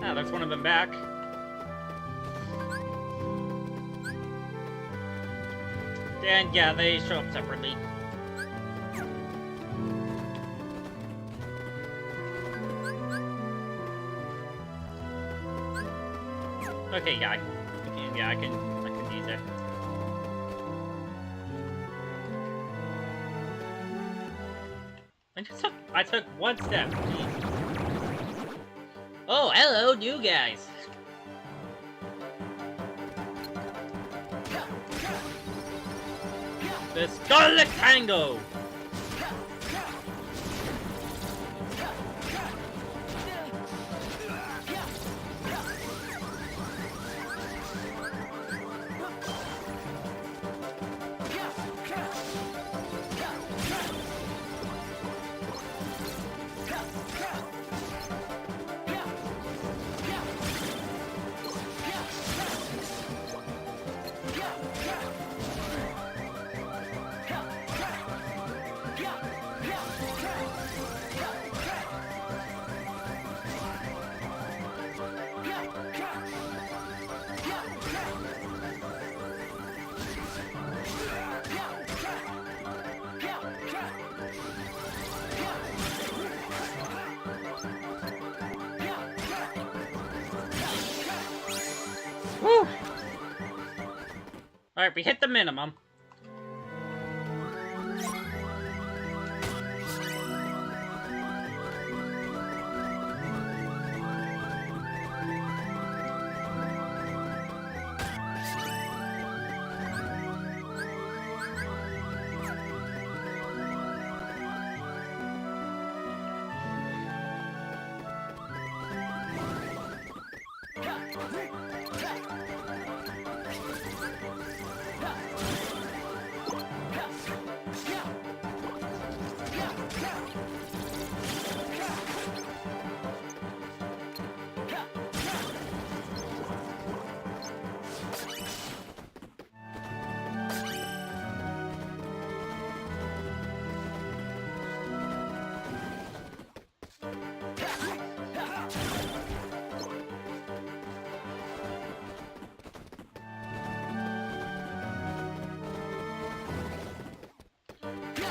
Ah, there's one of them back. And yeah, they show up separately. Okay, yeah, I can use it. I took 1 step. Jeez. Oh, hello, new guys. The Scarlet Tango! Alright, we hit the minimum.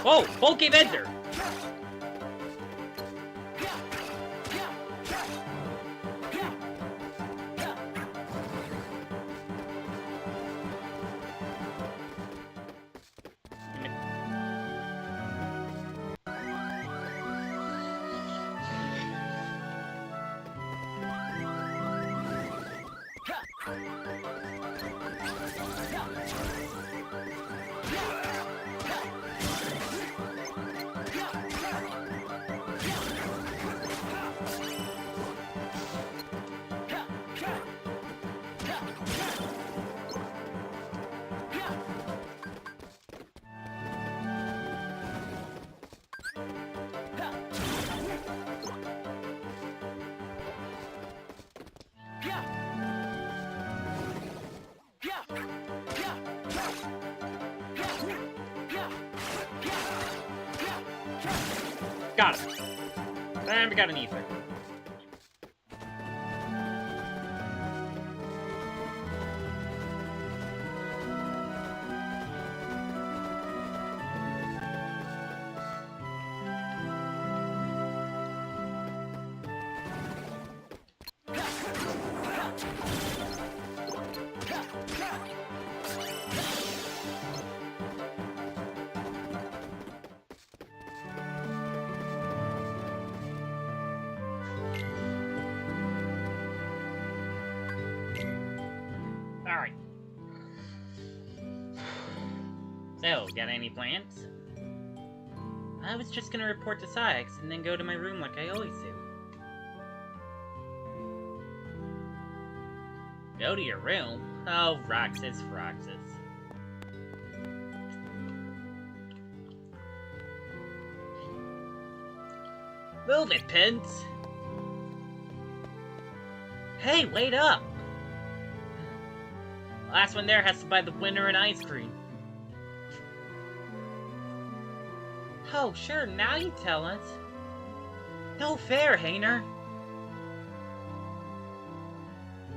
Whoa! Bulky Vendor! Got it. And we got an ether. Alright. So, got any plans? I was just gonna report to Sykes and then go to my room like I always do. Go to your room? Oh, Roxas. Move it, Pence! Hey, wait up! Last one there has to buy the winner an ice cream. Oh, sure, now you tell us. No fair, Hainer.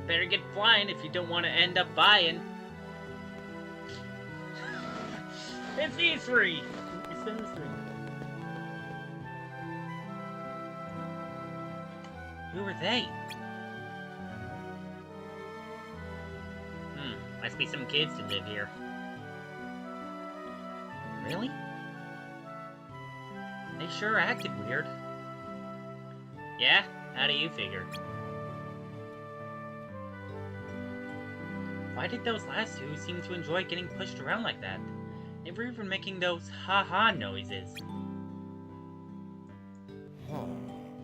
Better get flying if you don't want to end up buying. It's these three. It's those three. Who are they? Must be some kids who live here. Really? They sure acted weird. Yeah? How do you figure? Why did those last two seem to enjoy getting pushed around like that? They were even making those ha-ha noises.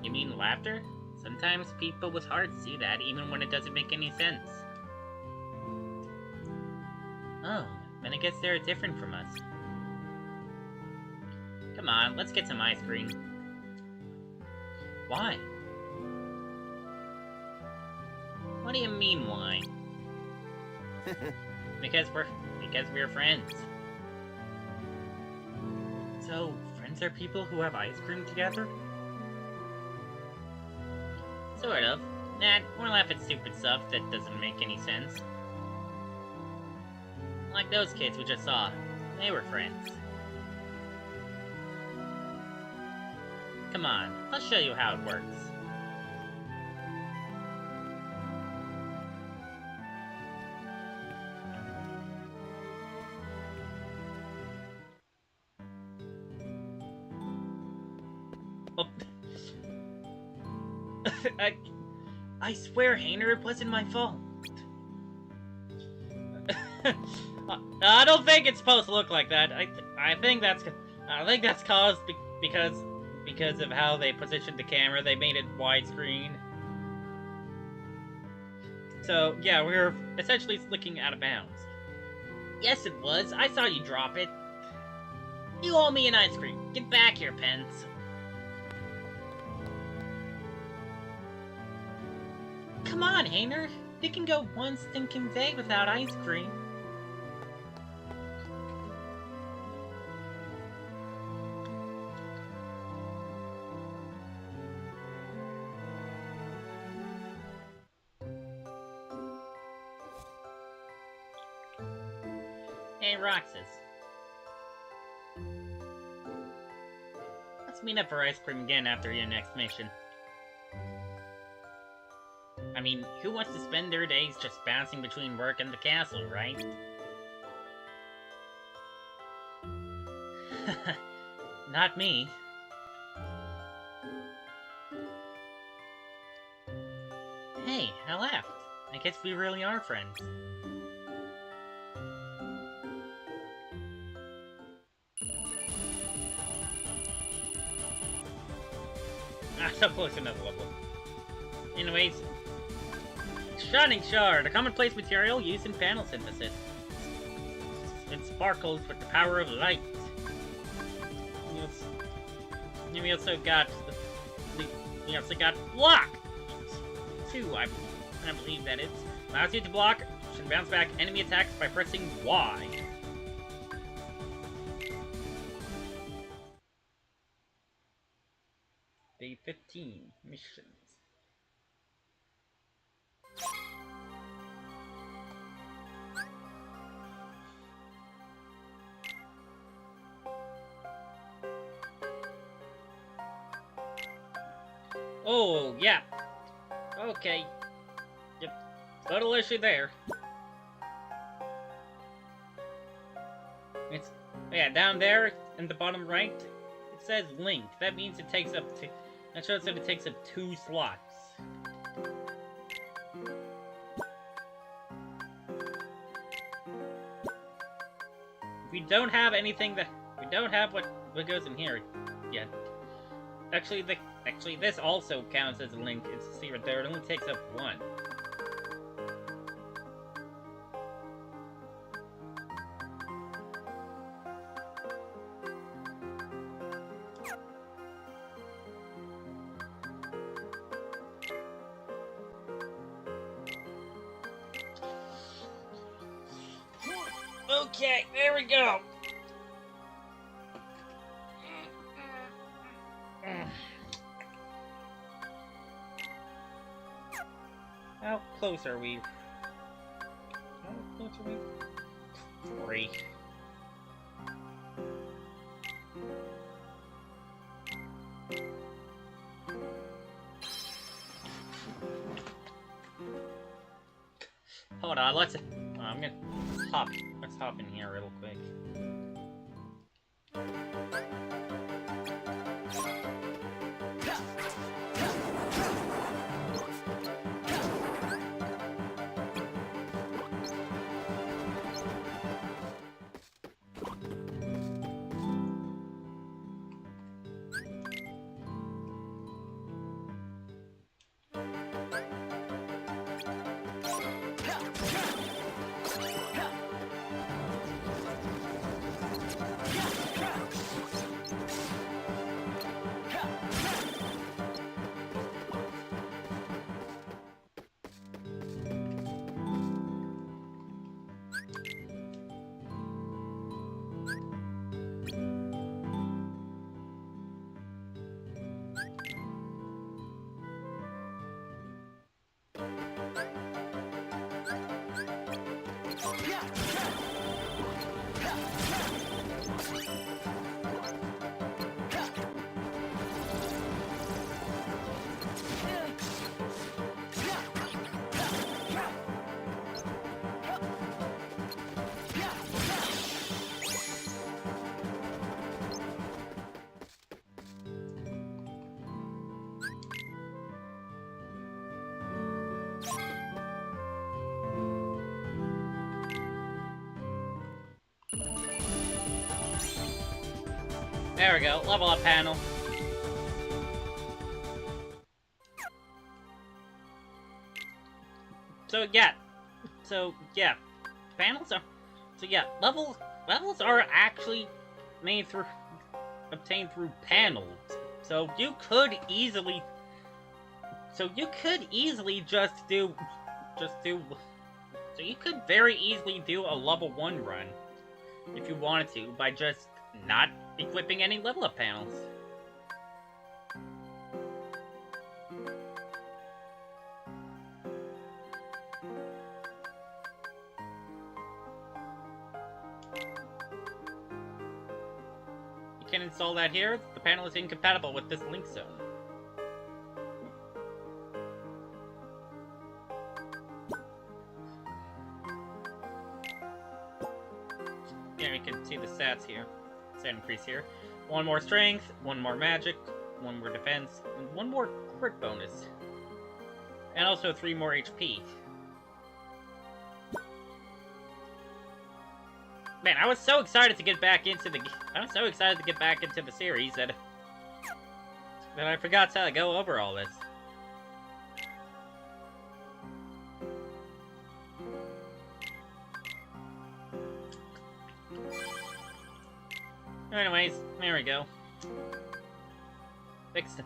You mean laughter? Sometimes people with hearts do that even when it doesn't make any sense. Oh, then I guess they're different from us. Come on, let's get some ice cream. Why? What do you mean, why? Because we're friends. So, friends are people who have ice cream together? Sort of. Nah, we'll laugh at stupid stuff that doesn't make any sense. Like those kids we just saw. They were friends. Come on, I'll show you how it works. I swear, Hainer, it wasn't my fault. I don't think it's supposed to look like that. I think that's caused because of how they positioned the camera. They made it widescreen. So yeah, we were essentially looking out of bounds. Yes, it was. I saw you drop it. You owe me an ice cream. Get back here, Pence. Come on, Hainer. You can go one stinking day without ice cream. Hey, Roxas. Let's meet up for ice cream again after your next mission. I mean, who wants to spend their days just bouncing between work and the castle, right? Not me. Hey, I laughed. I guess we really are friends. So close to another level. Anyways, Shining Shard, a commonplace material used in panel synthesis. It sparkles with the power of light. We also got block. 2, I believe that is. Allows you to block and bounce back enemy attacks by pressing Y. Day 15 missions. Oh, yeah. Okay. Yep. Little issue there. It's, yeah, down there in the bottom right, it says link. That means it takes up to, that shows that it takes up 2 slots. We don't have anything that, we don't have what goes in here yet. Actually, this also counts as a link. It's, see right there, it only takes up 1. Okay, there we go. How close are we? How close are we? 3. Hold on, let's. I'm gonna hop. Let's hop in here real quick. There we go, level up panel. So yeah, panels are, levels are actually obtained through panels. So you could easily you could very easily do a level 1 run if you wanted to by just not equipping any level up panels. You can install that here. The panel is incompatible with this link zone. Yeah, you can see the stats here. Stat increase here. 1 more strength, 1 more magic, 1 more defense, and 1 more crit bonus. And also 3 more HP. Man, I was so excited to get back into the series that I forgot to go over all this. Anyways, there we go. Fixed it.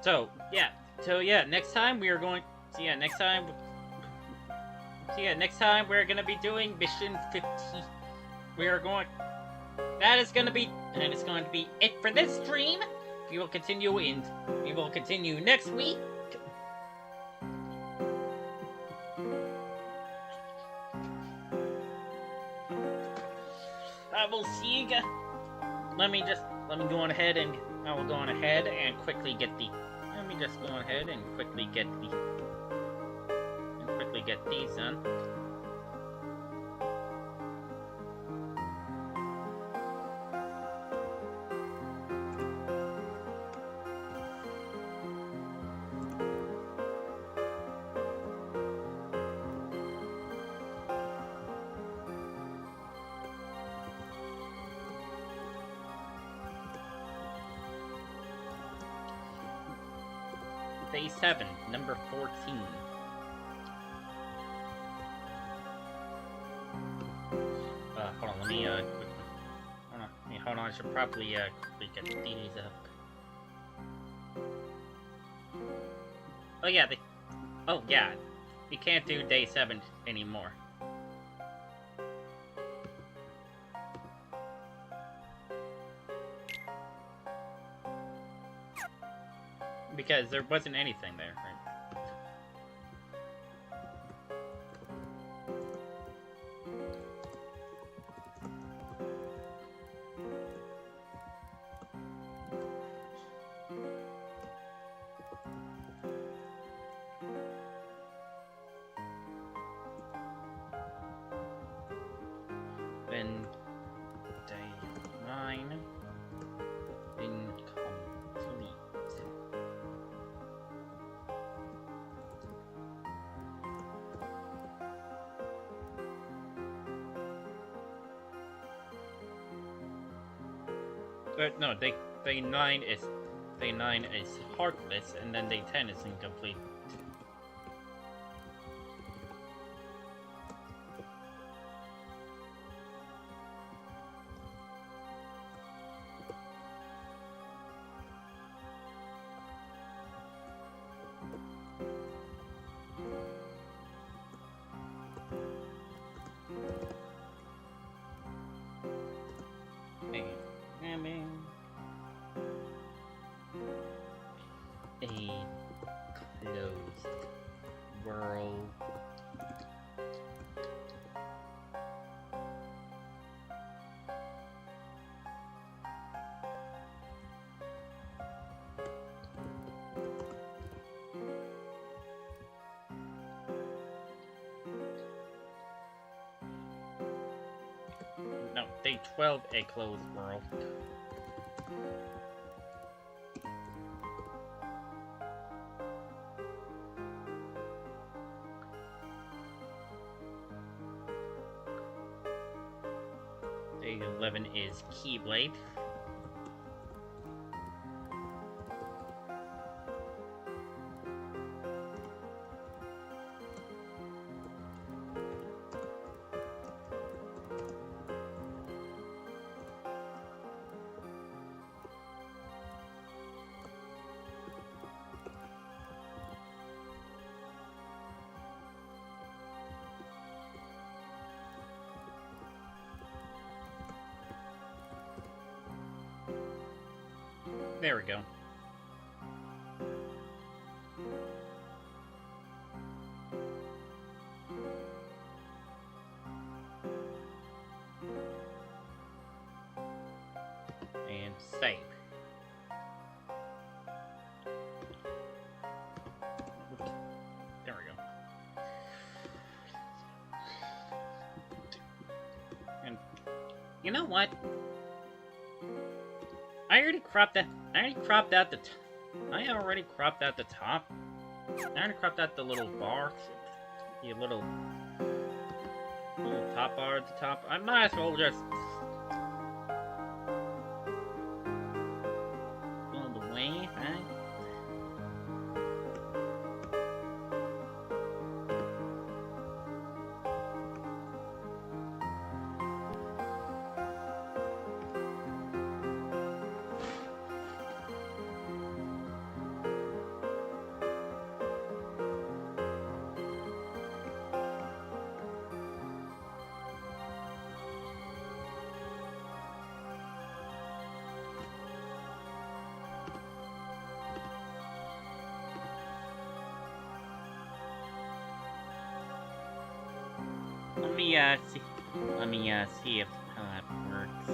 So yeah, next time we are going. Next time we're gonna be doing mission 50. That is going to be it for this stream. We will continue next week. I will see you guys. Let me go on ahead and quickly get the. Let me just go on ahead and quickly get these done. Day 7, number 14. Hold on, let me, hold on, I should probably, quickly get these up. Oh yeah, you can't do day 7 anymore. Because there wasn't anything there, right? Then day 9 incomplete. No, day 9 is Heartless, and then day 10 is incomplete. A closed world. No, day 12, a closed world. one is Keyblade. There we go. And save. There we go. And you know what? I already cropped out the top. I already cropped out the little bar. The little top bar at the top. I might as well just go the way, right? Let me see if how that works.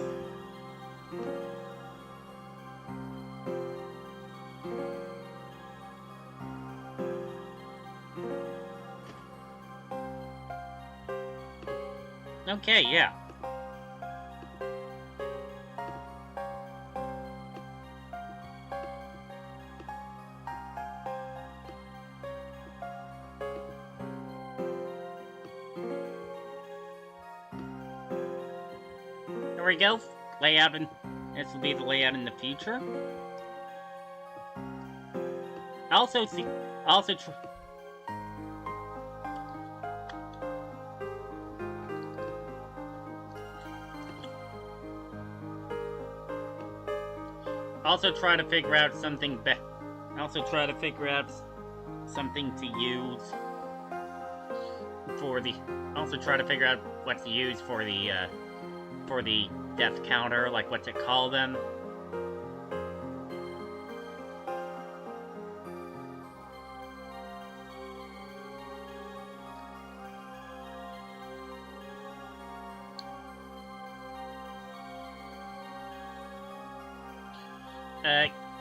Okay, yeah. There we go. Layout, and this will be the layout in the future. Also try to figure out something something to use for the. Also try to figure out what to use for the death counter, like what to call them.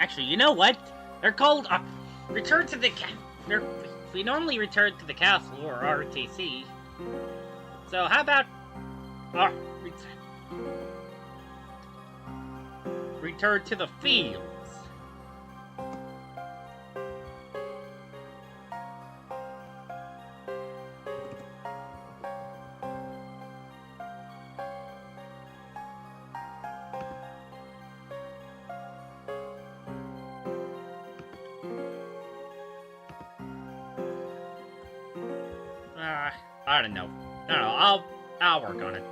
Actually, you know what? They're called, Return to the we normally return to the castle, or RTC. So how about, return to the fields? I don't know. I'll work on it.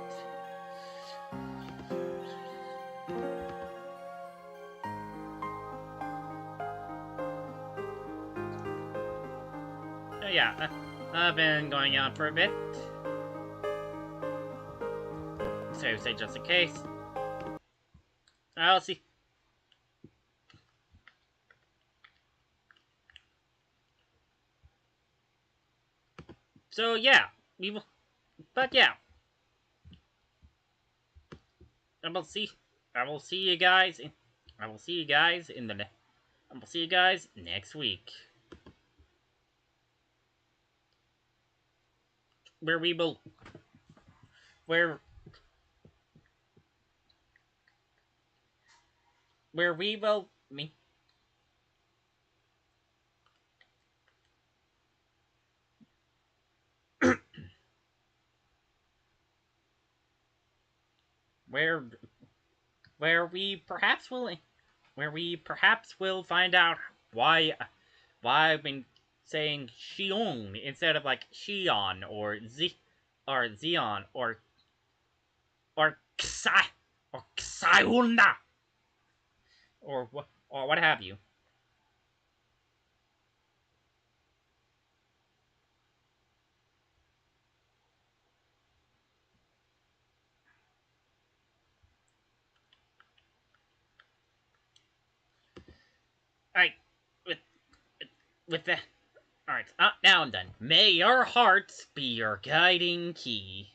Yeah, I've been going on for a bit. So say just in case. I'll see. So yeah, but yeah, I will see you guys next week, where we will me. where we perhaps will find out why I've been saying Xion instead of like Xion or Zion or Xi or Xiona or what have you. Alright, with that. Alright, now I'm done. May your hearts be your guiding key.